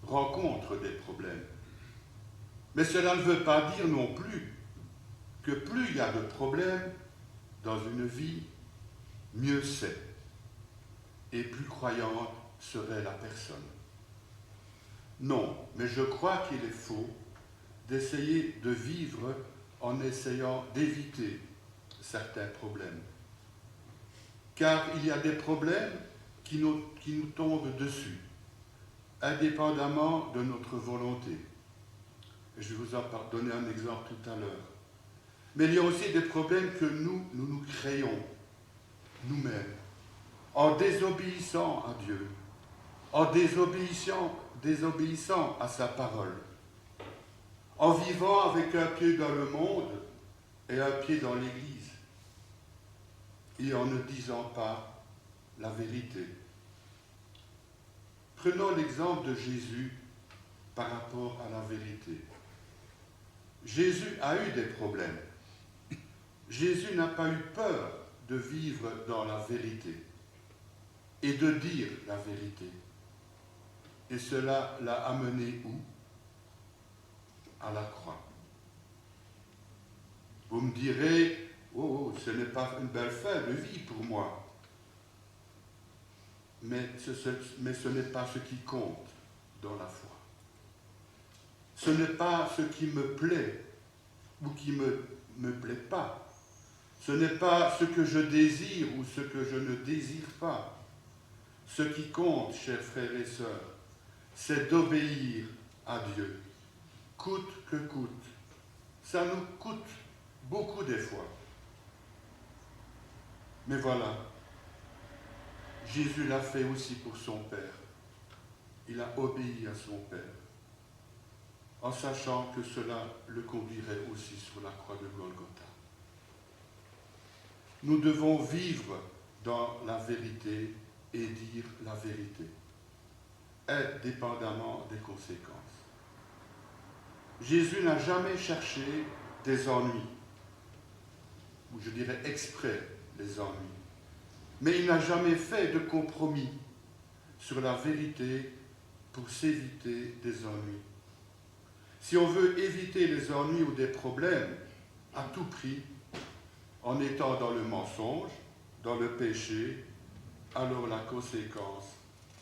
rencontre des problèmes. Mais cela ne veut pas dire non plus que plus il y a de problèmes dans une vie, mieux c'est. Et plus croyante serait la personne. Non, mais je crois qu'il est faux d'essayer de vivre en essayant d'éviter certains problèmes. Car il y a des problèmes qui nous tombent dessus, indépendamment de notre volonté. Et je vais vous en donner un exemple tout à l'heure. Mais il y a aussi des problèmes que nous créons, nous-mêmes, en désobéissant à Dieu, en désobéissant à sa parole, en vivant avec un pied dans le monde et un pied dans l'Église, et en ne disant pas la vérité. Prenons l'exemple de Jésus par rapport à la vérité. Jésus a eu des problèmes. Jésus n'a pas eu peur de vivre dans la vérité et de dire la vérité. Et cela l'a amené où? À la croix. Vous me direz, oh, ce n'est pas une belle fin de vie pour moi. Mais ce n'est pas ce qui compte dans la foi. Ce n'est pas ce qui me plaît ou qui me plaît pas. Ce n'est pas ce que je désire ou ce que je ne désire pas. Ce qui compte, chers frères et sœurs, c'est d'obéir à Dieu, coûte que coûte. Ça nous coûte beaucoup des fois. Mais voilà, Jésus l'a fait aussi pour son Père. Il a obéi à son Père, en sachant que cela le conduirait aussi sur la croix de Golgotha. Nous devons vivre dans la vérité et dire la vérité, indépendamment des conséquences. Jésus n'a jamais cherché des ennuis, ou je dirais exprès les ennuis, mais il n'a jamais fait de compromis sur la vérité pour s'éviter des ennuis. Si on veut éviter les ennuis ou des problèmes à tout prix, en étant dans le mensonge, dans le péché, alors la conséquence,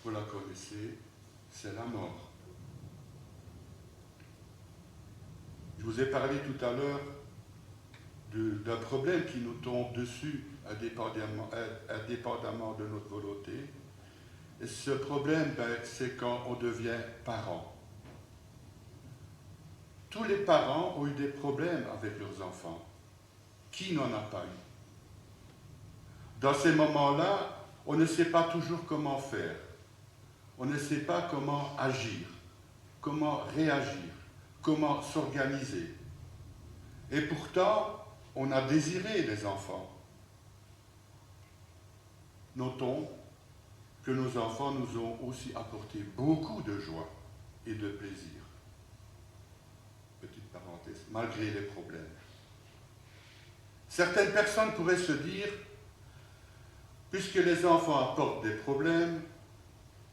vous la connaissez, c'est la mort. Je vous ai parlé tout à l'heure d'un problème qui nous tombe dessus indépendamment de notre volonté. Et ce problème, c'est quand on devient parent. Tous les parents ont eu des problèmes avec leurs enfants. Qui n'en a pas eu? Dans ces moments-là, on ne sait pas toujours comment faire. On ne sait pas comment agir, comment réagir, comment s'organiser. Et pourtant, on a désiré les enfants. Notons que nos enfants nous ont aussi apporté beaucoup de joie et de plaisir. Petite parenthèse, malgré les problèmes. Certaines personnes pourraient se dire, puisque les enfants apportent des problèmes,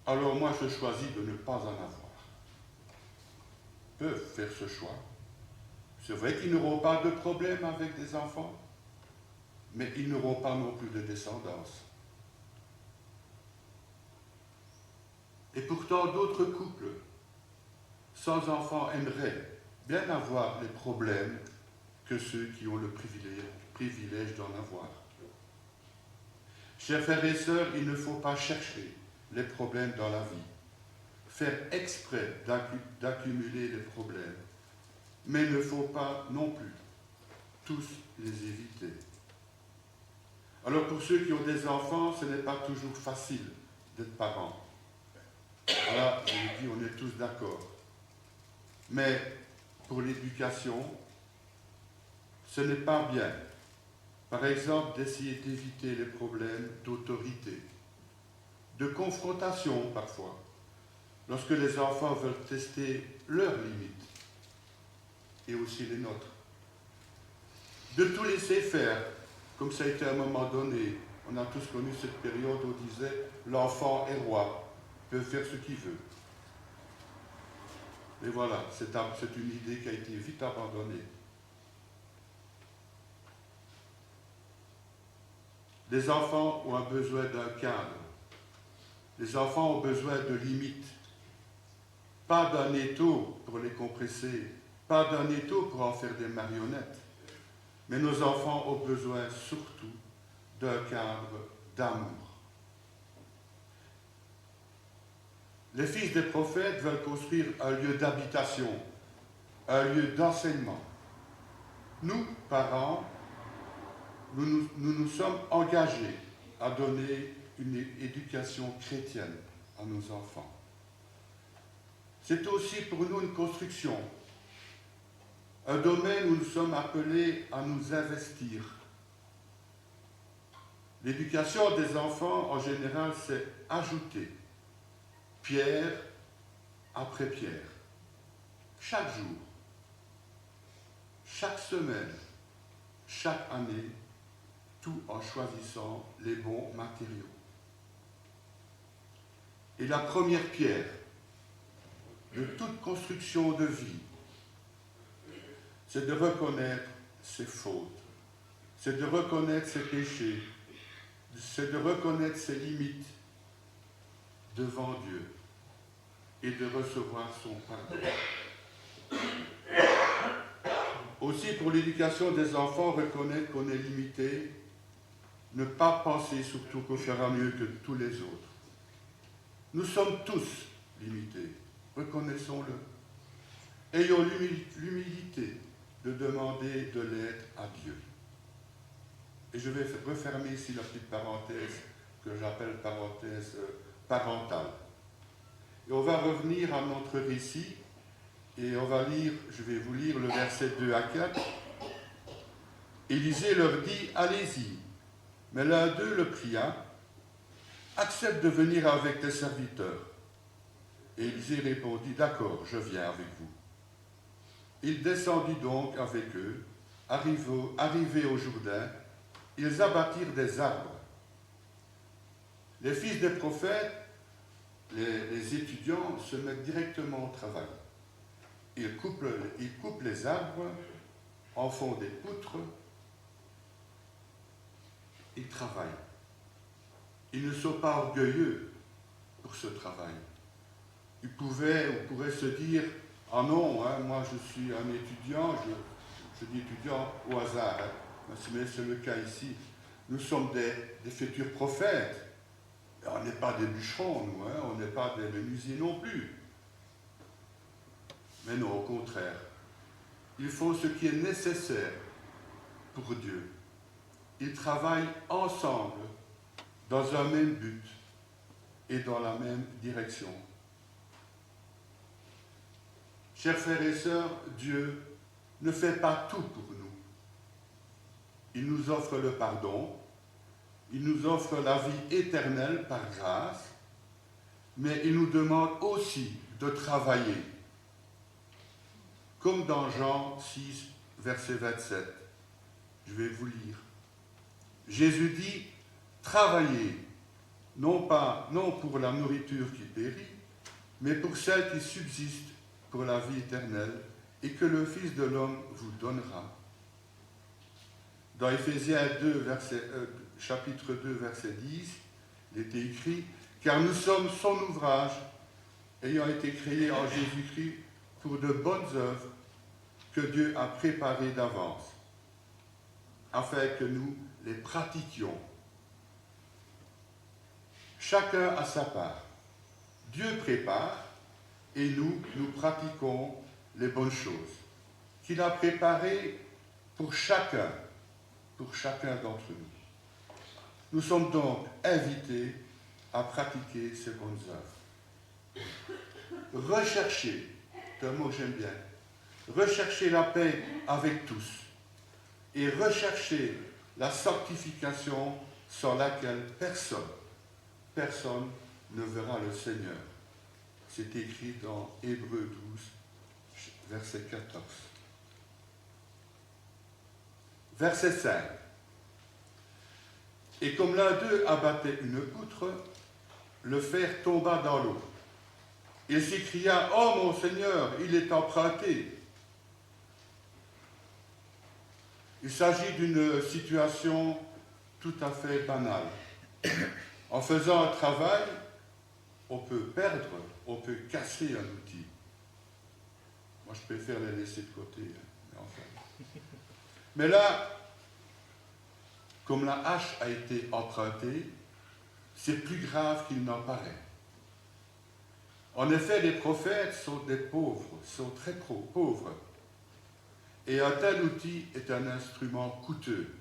alors moi je choisis de ne pas en avoir. Ils peuvent faire ce choix. C'est vrai qu'ils n'auront pas de problème avec des enfants, mais ils n'auront pas non plus de descendance. Et pourtant, d'autres couples sans enfants aimeraient bien avoir les problèmes que ceux qui ont le privilège d'en avoir. Chers frères et sœurs, il ne faut pas chercher les problèmes dans la vie, faire exprès d'accumuler les problèmes, mais il ne faut pas non plus tous les éviter. Alors pour ceux qui ont des enfants, ce n'est pas toujours facile d'être parent. Voilà, je vous dis, on est tous d'accord. Mais pour l'éducation, ce n'est pas bien, par exemple, d'essayer d'éviter les problèmes d'autorité, de confrontation parfois, lorsque les enfants veulent tester leurs limites et aussi les nôtres. De tout laisser faire, comme ça a été à un moment donné. On a tous connu cette période où on disait « l'enfant est roi ». Peut faire ce qu'il veut. Mais voilà, c'est une idée qui a été vite abandonnée. Les enfants ont un besoin d'un cadre. Les enfants ont besoin de limites. Pas d'un étau pour les compresser, pas d'un étau pour en faire des marionnettes. Mais nos enfants ont besoin surtout d'un cadre d'amour. Les fils des prophètes veulent construire un lieu d'habitation, un lieu d'enseignement. Nous, parents, nous sommes engagés à donner une éducation chrétienne à nos enfants. C'est aussi pour nous une construction, un domaine où nous sommes appelés à nous investir. L'éducation des enfants, en général, c'est ajouter pierre après pierre, chaque jour, chaque semaine, chaque année, tout en choisissant les bons matériaux. Et la première pierre de toute construction de vie, c'est de reconnaître ses fautes, c'est de reconnaître ses péchés, c'est de reconnaître ses limites devant Dieu et de recevoir son pardon. Aussi, pour l'éducation des enfants, reconnaître qu'on est limité, ne pas penser surtout qu'on fera mieux que tous les autres. Nous sommes tous limités, reconnaissons-le. Ayons l'humilité de demander de l'aide à Dieu. Et je vais refermer ici la petite parenthèse que j'appelle parenthèse parentale. Et on va revenir à notre récit et on va lire, je vais vous lire le verset 2 à 4. Élisée leur dit, allez-y. Mais l'un d'eux le pria, accepte de venir avec tes serviteurs. Et Élisée répondit, d'accord, je viens avec vous. Il descendit donc avec eux, arrivés au Jourdain, ils abattirent des arbres. Les fils des prophètes, les étudiants, se mettent directement au travail. Ils coupent les arbres, en font des poutres, ils travaillent. Ils ne sont pas orgueilleux pour ce travail. On pourrait se dire, ah non, hein, moi je suis un étudiant, je dis étudiant au hasard, hein, mais c'est le cas ici. Nous sommes des futurs prophètes. Et on n'est pas des bûcherons, nous, hein, on n'est pas des menuisiers non plus. Mais non, au contraire. Ils font ce qui est nécessaire pour Dieu. Ils travaillent ensemble dans un même but et dans la même direction. Chers frères et sœurs, Dieu ne fait pas tout pour nous. Il nous offre le pardon, il nous offre la vie éternelle par grâce, mais il nous demande aussi de travailler. Comme dans Jean 6, verset 27. Je vais vous lire. Jésus dit, travaillez, non pour la nourriture qui périt, mais pour celle qui subsiste pour la vie éternelle et que le Fils de l'homme vous donnera. Dans Éphésiens 2, chapitre 2, verset 10, il était écrit, car nous sommes son ouvrage, ayant été créés en Jésus-Christ pour de bonnes œuvres que Dieu a préparées d'avance, afin que nous les pratiquions. Chacun a sa part. Dieu prépare et nous pratiquons les bonnes choses qu'il a préparées pour chacun d'entre nous. Nous sommes donc invités à pratiquer ces bonnes œuvres. Rechercher, c'est un mot que j'aime bien, rechercher la paix avec tous et rechercher la sanctification sans laquelle personne ne verra le Seigneur. C'est écrit dans Hébreux 12, verset 14. Verset 5. Et comme l'un d'eux abattait une poutre, le fer tomba dans l'eau. Il s'écria, « Oh mon Seigneur, il est emprunté !» Il s'agit d'une situation tout à fait banale. En faisant un travail, on peut perdre, on peut casser un outil. Moi, je préfère les laisser de côté. Mais enfin. Mais là, comme la hache a été empruntée, c'est plus grave qu'il n'en paraît. En effet, les prophètes sont des pauvres, sont très pauvres. Et un tel outil est un instrument coûteux,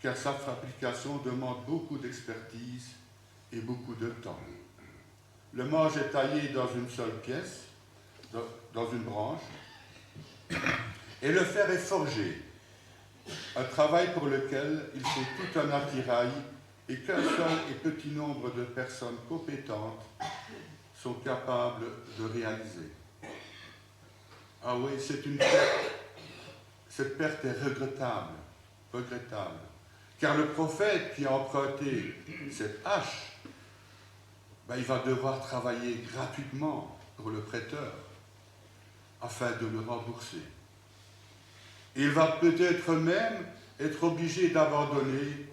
car sa fabrication demande beaucoup d'expertise et beaucoup de temps. Le manche est taillé dans une seule pièce, dans une branche, et le fer est forgé, un travail pour lequel il faut tout un attirail et qu'un seul et petit nombre de personnes compétentes sont capables de réaliser. Ah oui, c'est une perte. Cette perte est regrettable, car le prophète qui a emprunté cette hache, il va devoir travailler gratuitement pour le prêteur, afin de le rembourser. Il va peut-être même être obligé d'abandonner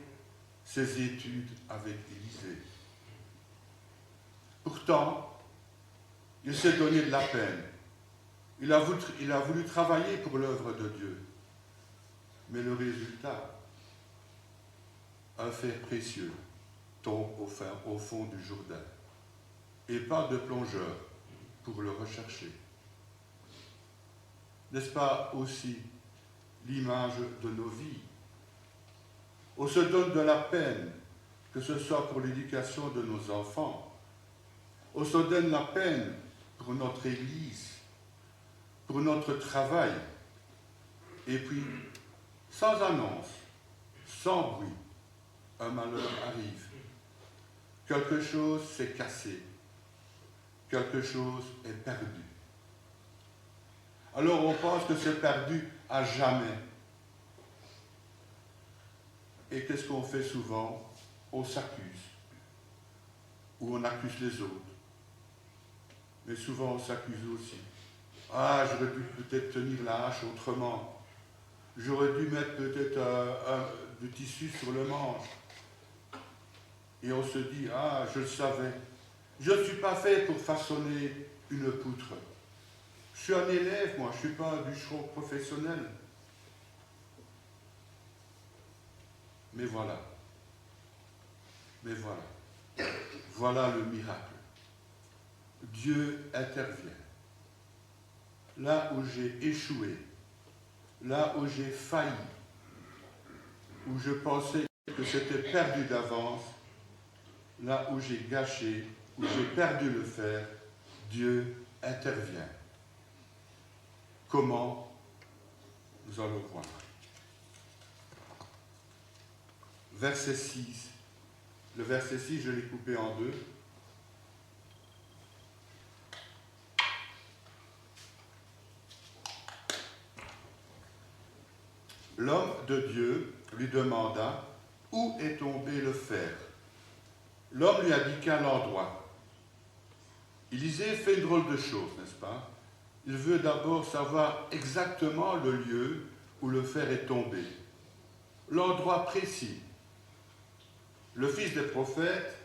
ses études avec Élisée. Pourtant, il s'est donné de la peine. Il a voulu travailler pour l'œuvre de Dieu. Mais le résultat, un fer précieux tombe au fond du Jourdain. Et pas de plongeur pour le rechercher. N'est-ce pas aussi l'image de nos vies? On se donne de la peine, que ce soit pour l'éducation de nos enfants. On se donne la peine pour notre Église, pour notre travail. Et puis, sans annonce, sans bruit, un malheur arrive. Quelque chose s'est cassé. Quelque chose est perdu. Alors on pense que c'est perdu à jamais. Et qu'est-ce qu'on fait souvent? On s'accuse. Ou on accuse les autres. Mais souvent on s'accuse aussi. Ah, j'aurais dû peut-être tenir la hache autrement. J'aurais dû mettre peut-être du tissu sur le manche. Et on se dit, ah, je le savais. Je ne suis pas fait pour façonner une poutre. Je suis un élève, moi, je ne suis pas un bûcheron professionnel. Mais voilà. Mais voilà. Voilà le miracle. Dieu intervient. Là où j'ai échoué, là où j'ai failli, où je pensais que c'était perdu d'avance, là où j'ai gâché, où j'ai perdu le fer, Dieu intervient. Comment? Nous allons voir. Verset 6. Le verset 6, je l'ai coupé en deux. L'homme de Dieu lui demanda « Où est tombé le fer ?» L'homme lui a dit qu'à l'endroit. Élisée fait une drôle de chose, n'est-ce pas? Il veut d'abord savoir exactement le lieu où le fer est tombé, l'endroit précis. Le fils de prophète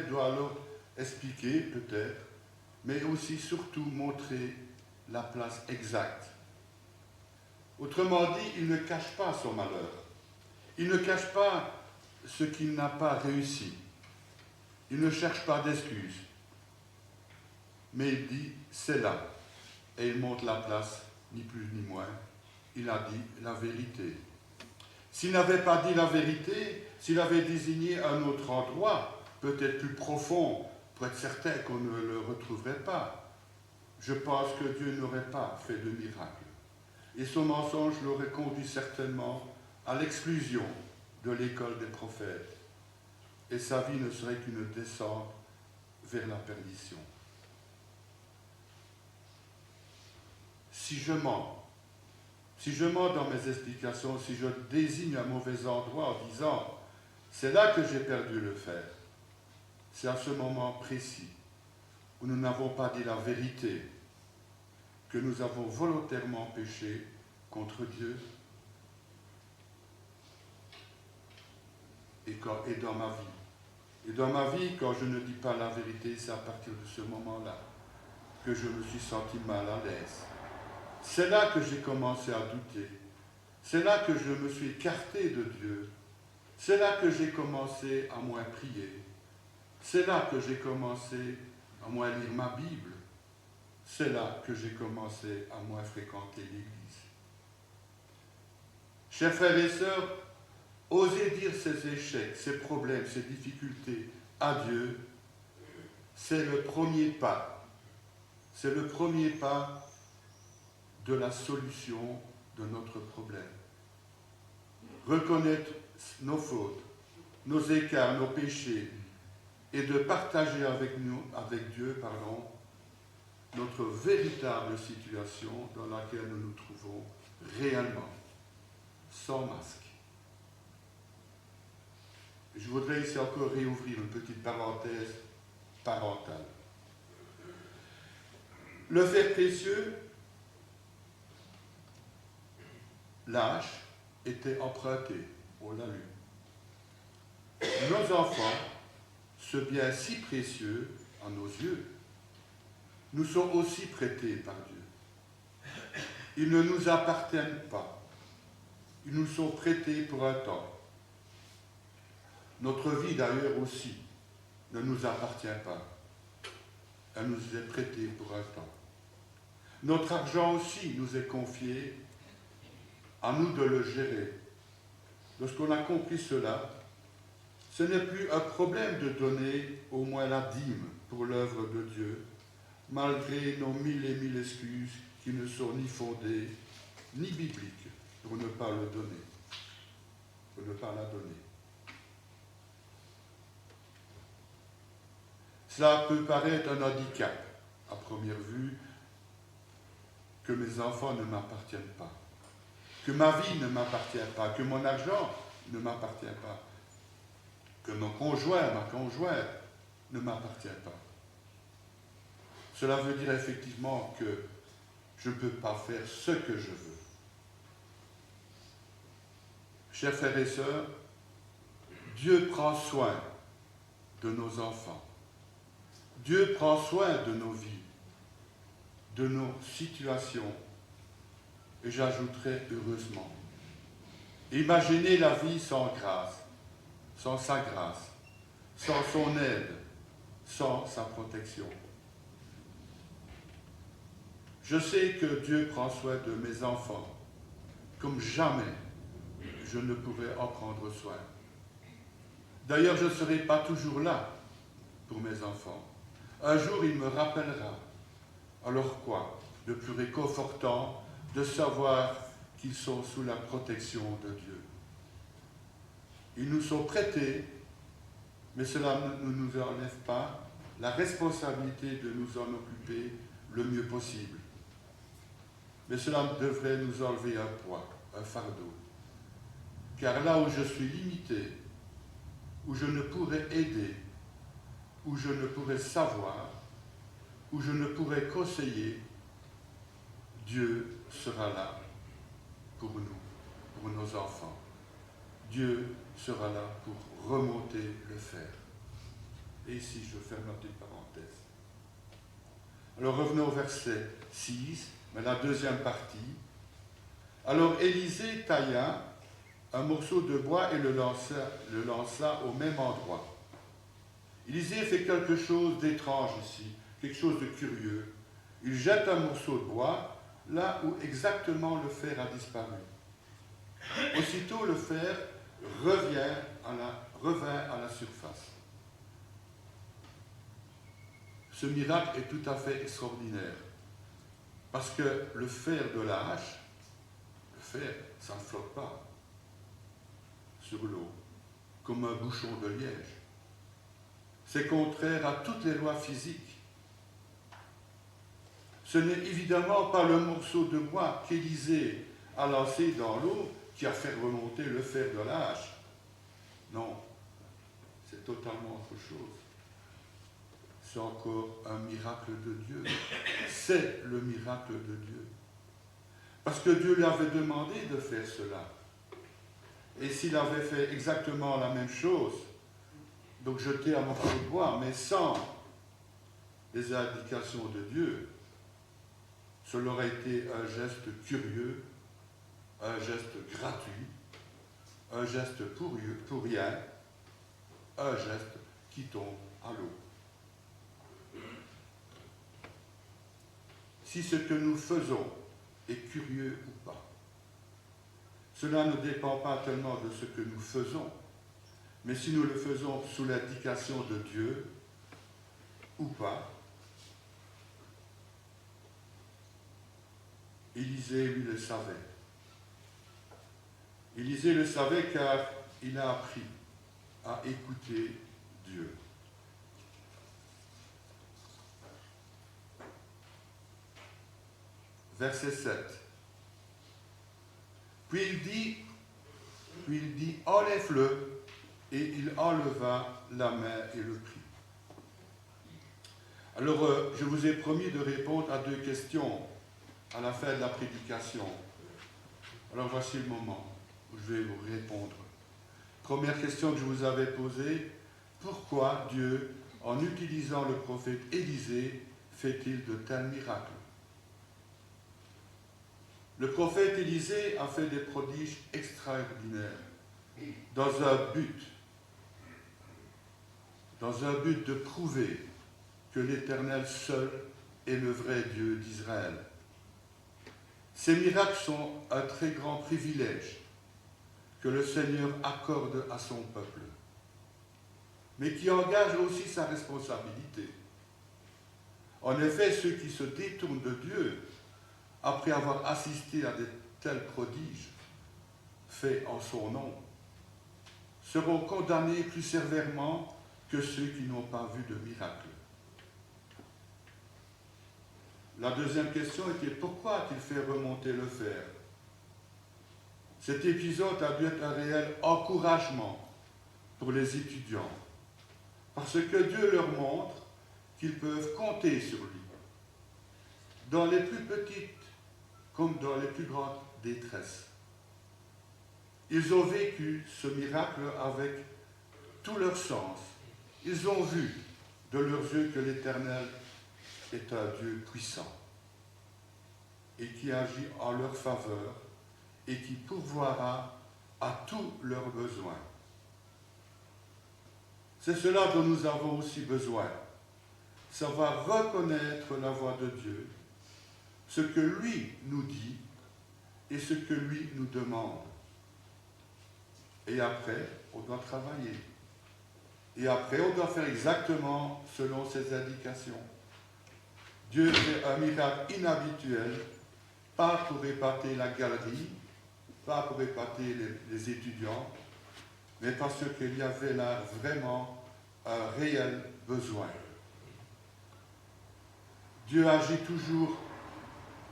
doit alors expliquer peut-être, mais aussi surtout montrer la place exacte. Autrement dit, il ne cache pas son malheur. Il ne cache pas ce qu'il n'a pas réussi. Il ne cherche pas d'excuses. Mais il dit, c'est là. Et il montre la place, ni plus ni moins. Il a dit la vérité. S'il n'avait pas dit la vérité, s'il avait désigné un autre endroit, peut-être plus profond, pour être certain qu'on ne le retrouverait pas, je pense que Dieu n'aurait pas fait de miracle. Et son mensonge l'aurait conduit certainement à l'exclusion de l'école des prophètes. Et sa vie ne serait qu'une descente vers la perdition. Si je mens dans mes explications, si je désigne un mauvais endroit en disant « c'est là que j'ai perdu le fer », c'est à ce moment précis où nous n'avons pas dit la vérité, que nous avons volontairement péché contre Dieu et dans ma vie. Et dans ma vie, quand je ne dis pas la vérité, c'est à partir de ce moment-là que je me suis senti mal à l'aise. C'est là que j'ai commencé à douter. C'est là que je me suis écarté de Dieu. C'est là que j'ai commencé à moins prier. C'est là que j'ai commencé à moins lire ma Bible. C'est là que j'ai commencé à moins fréquenter l'Église. Chers frères et sœurs, osez dire ces échecs, ces problèmes, ces difficultés à Dieu, c'est le premier pas. C'est le premier pas de la solution de notre problème. Reconnaître nos fautes, nos écarts, nos péchés, et de partager avec Dieu, notre véritable situation dans laquelle nous nous trouvons réellement, sans masque. Je voudrais ici encore réouvrir une petite parenthèse parentale. Le fer précieux, lâche, était emprunté, on l'a lu. Nos enfants, ce bien si précieux à nos yeux, nous sont aussi prêtés par Dieu. Ils ne nous appartiennent pas. Ils nous sont prêtés pour un temps. Notre vie d'ailleurs aussi ne nous appartient pas. Elle nous est prêtée pour un temps. Notre argent aussi nous est confié, à nous de le gérer. Lorsqu'on a compris cela, ce n'est plus un problème de donner au moins la dîme pour l'œuvre de Dieu, malgré nos mille et mille excuses qui ne sont ni fondées, ni bibliques, pour ne pas le donner, pour ne pas la donner. Cela peut paraître un handicap, à première vue, que mes enfants ne m'appartiennent pas, que ma vie ne m'appartient pas, que mon argent ne m'appartient pas, que mon conjoint, ma conjointe ne m'appartient pas. Cela veut dire effectivement que je ne peux pas faire ce que je veux. Chers frères et sœurs, Dieu prend soin de nos enfants. Dieu prend soin de nos vies, de nos situations, et j'ajouterai heureusement. Imaginez la vie sans grâce, sans sa grâce, sans son aide, sans sa protection. Je sais que Dieu prend soin de mes enfants, comme jamais je ne pourrais en prendre soin. D'ailleurs, je ne serai pas toujours là pour mes enfants. Un jour, il me rappellera. Alors quoi? De plus réconfortant de savoir qu'ils sont sous la protection de Dieu. Ils nous sont prêtés, mais cela ne nous enlève pas la responsabilité de nous en occuper le mieux possible. Mais cela devrait nous enlever un poids, un fardeau. Car là où je suis limité, où je ne pourrais aider, où je ne pourrais savoir, où je ne pourrais conseiller, Dieu sera là pour nous, pour nos enfants. Dieu sera là pour remonter le fer. Et ici, je ferme la petite parenthèse. Alors revenons au verset 6, mais la deuxième partie. Alors Élisée tailla un morceau de bois et le lança au même endroit. Élisée fait quelque chose d'étrange ici, quelque chose de curieux. Il jette un morceau de bois là où exactement le fer a disparu. Aussitôt, le fer revint à la surface. Ce miracle est tout à fait extraordinaire, parce que le fer de la hache, le fer, ça ne flotte pas sur l'eau, comme un bouchon de liège. C'est contraire à toutes les lois physiques. Ce n'est évidemment pas le morceau de bois qu'Élisée a lancé dans l'eau qui a fait remonter le fer de la hache. Non, c'est totalement autre chose. C'est encore un miracle de Dieu. C'est le miracle de Dieu. Parce que Dieu lui avait demandé de faire cela. Et s'il avait fait exactement la même chose, donc jeter un morceau de bois, mais sans les indications de Dieu, cela aurait été un geste curieux, un geste gratuit, un geste pour rien, un geste qui tombe à l'eau. Si ce que nous faisons est curieux ou pas, cela ne dépend pas tellement de ce que nous faisons, mais si nous le faisons sous l'indication de Dieu ou pas. Élisée, lui, le savait. Élisée le savait car il a appris à écouter Dieu. Verset 7. Puis il dit, enlève-le, et il enleva la main et le prit. Alors, je vous ai promis de répondre à 2 questions à la fin de la prédication. Alors, voici le moment où je vais vous répondre. Première question que je vous avais posée, pourquoi Dieu, en utilisant le prophète Élisée, fait-il de tels miracles? Le prophète Élisée a fait des prodiges extraordinaires dans un but de prouver que l'Éternel seul est le vrai Dieu d'Israël. Ces miracles sont un très grand privilège que le Seigneur accorde à son peuple, mais qui engage aussi sa responsabilité. En effet, ceux qui se détournent de Dieu, après avoir assisté à de tels prodiges faits en son nom, seront condamnés plus sévèrement que ceux qui n'ont pas vu de miracle. La deuxième question était pourquoi a-t-il fait remonter le fer? Cet épisode a dû être un réel encouragement pour les étudiants, parce que Dieu leur montre qu'ils peuvent compter sur lui, dans les plus petites comme dans les plus grandes détresses. Ils ont vécu ce miracle avec tout leur sens. Ils ont vu de leurs yeux que l'Éternel est un Dieu puissant et qui agit en leur faveur et qui pourvoira à tous leurs besoins. C'est cela dont nous avons aussi besoin. Savoir reconnaître la voix de Dieu, ce que lui nous dit et ce que lui nous demande. Et après, on doit travailler. Et après, on doit faire exactement selon ses indications. Dieu fait un miracle inhabituel, pas pour épater la galerie, pas pour épater les étudiants, mais parce qu'il y avait là vraiment un réel besoin. Dieu agit toujours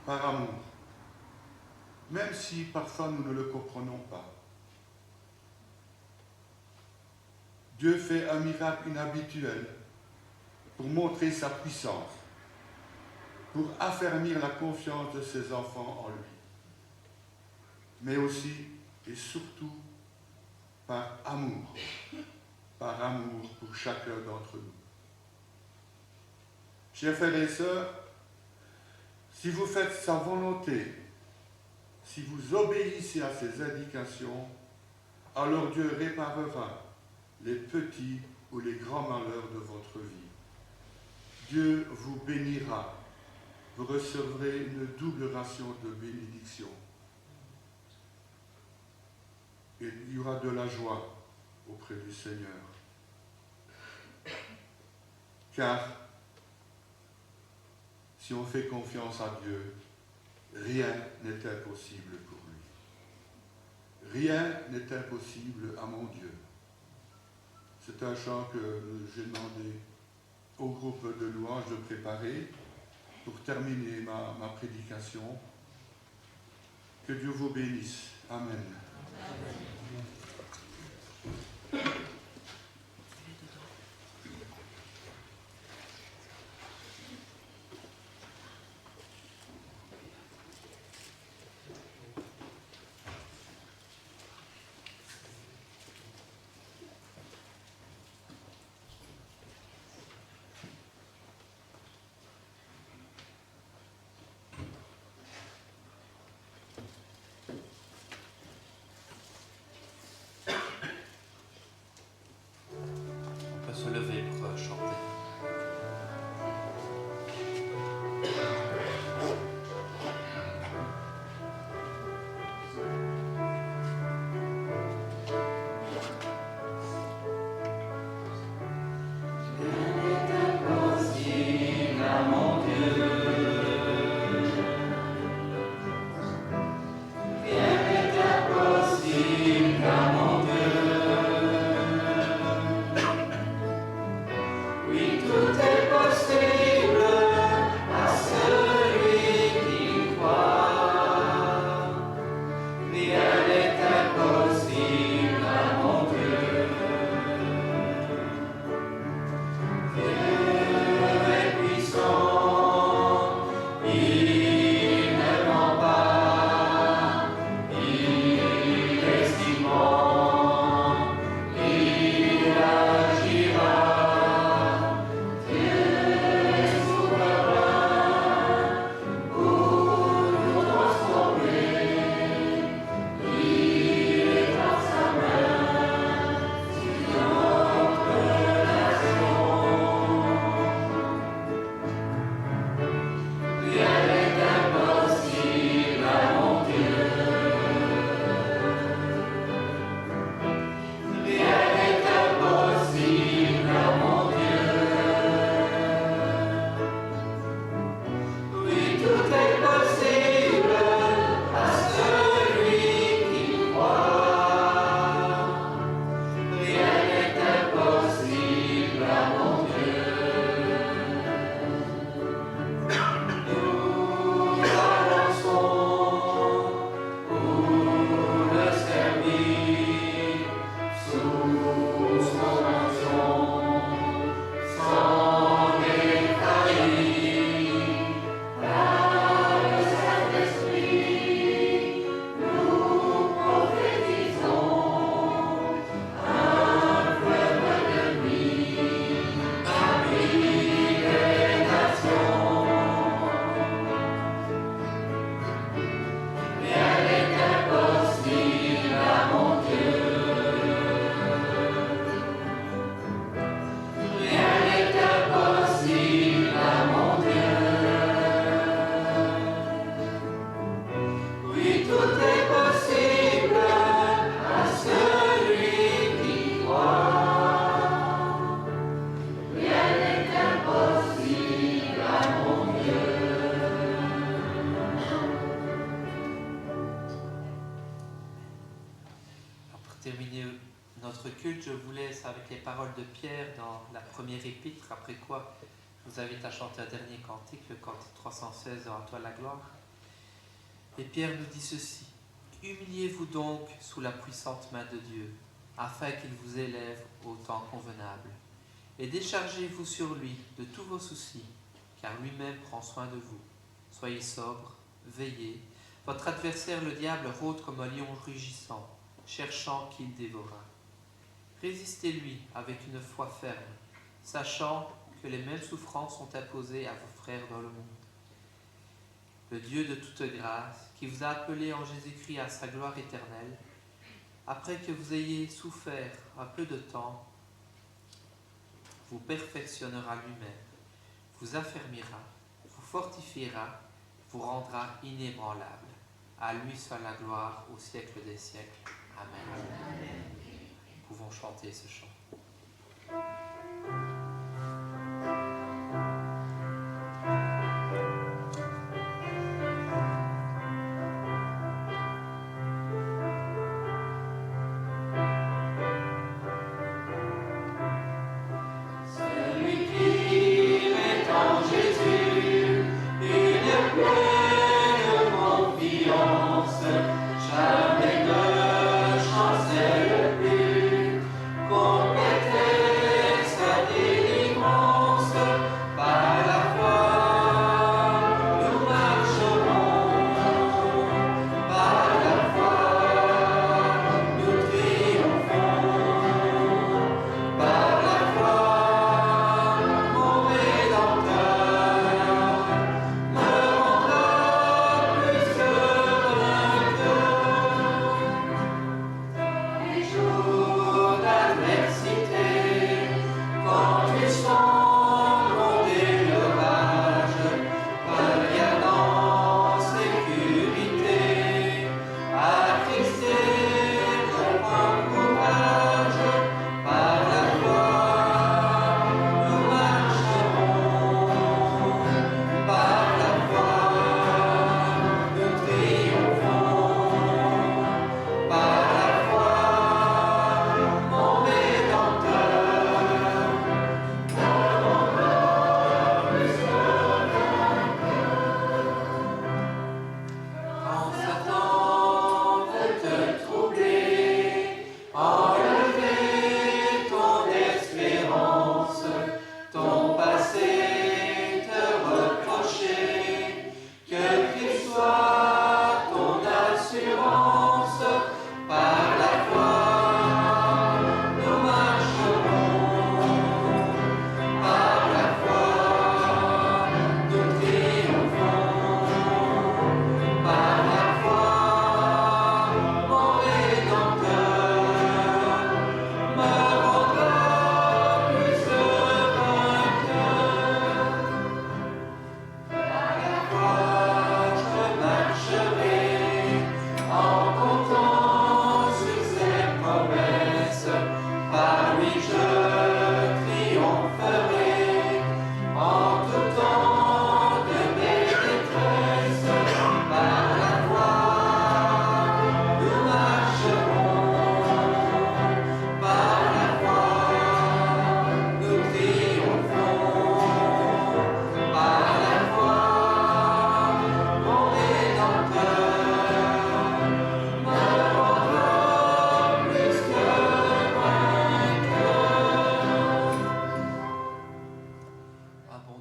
par amour, même si parfois nous ne le comprenons pas. Dieu fait un miracle inhabituel pour montrer sa puissance, pour affermir la confiance de ses enfants en lui, mais aussi et surtout par amour pour chacun d'entre nous. Chers frères et sœurs, si vous faites sa volonté, si vous obéissez à ses indications, alors Dieu réparera les petits ou les grands malheurs de votre vie. Dieu vous bénira. Vous recevrez une double ration de bénédiction. Et il y aura de la joie auprès du Seigneur. Car si on fait confiance à Dieu, rien n'est impossible pour lui. Rien n'est impossible à mon Dieu. C'est un chant que j'ai demandé au groupe de louanges de préparer pour terminer ma prédication. Que Dieu vous bénisse. Amen. Se lever pour chanter. We avec les paroles de Pierre dans la première épître, après quoi je vous invite à chanter un dernier cantique, le cantique 316, à toi la gloire. Et Pierre nous dit ceci: humiliez-vous donc sous la puissante main de Dieu, afin qu'il vous élève au temps convenable. Et déchargez-vous sur lui de tous vos soucis, car lui-même prend soin de vous. Soyez sobres, veillez. Votre adversaire, le diable, rôde comme un lion rugissant, cherchant qui le dévorera. Résistez-lui avec une foi ferme, sachant que les mêmes souffrances sont imposées à vos frères dans le monde. Le Dieu de toute grâce, qui vous a appelé en Jésus-Christ à sa gloire éternelle, après que vous ayez souffert un peu de temps, vous perfectionnera lui-même, vous affermira, vous fortifiera, vous rendra inébranlable. À lui soit la gloire au siècle des siècles. Amen. Nous pouvons chanter ce chant.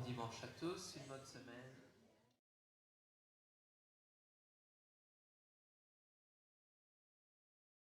Dimanche à tous, une bonne semaine.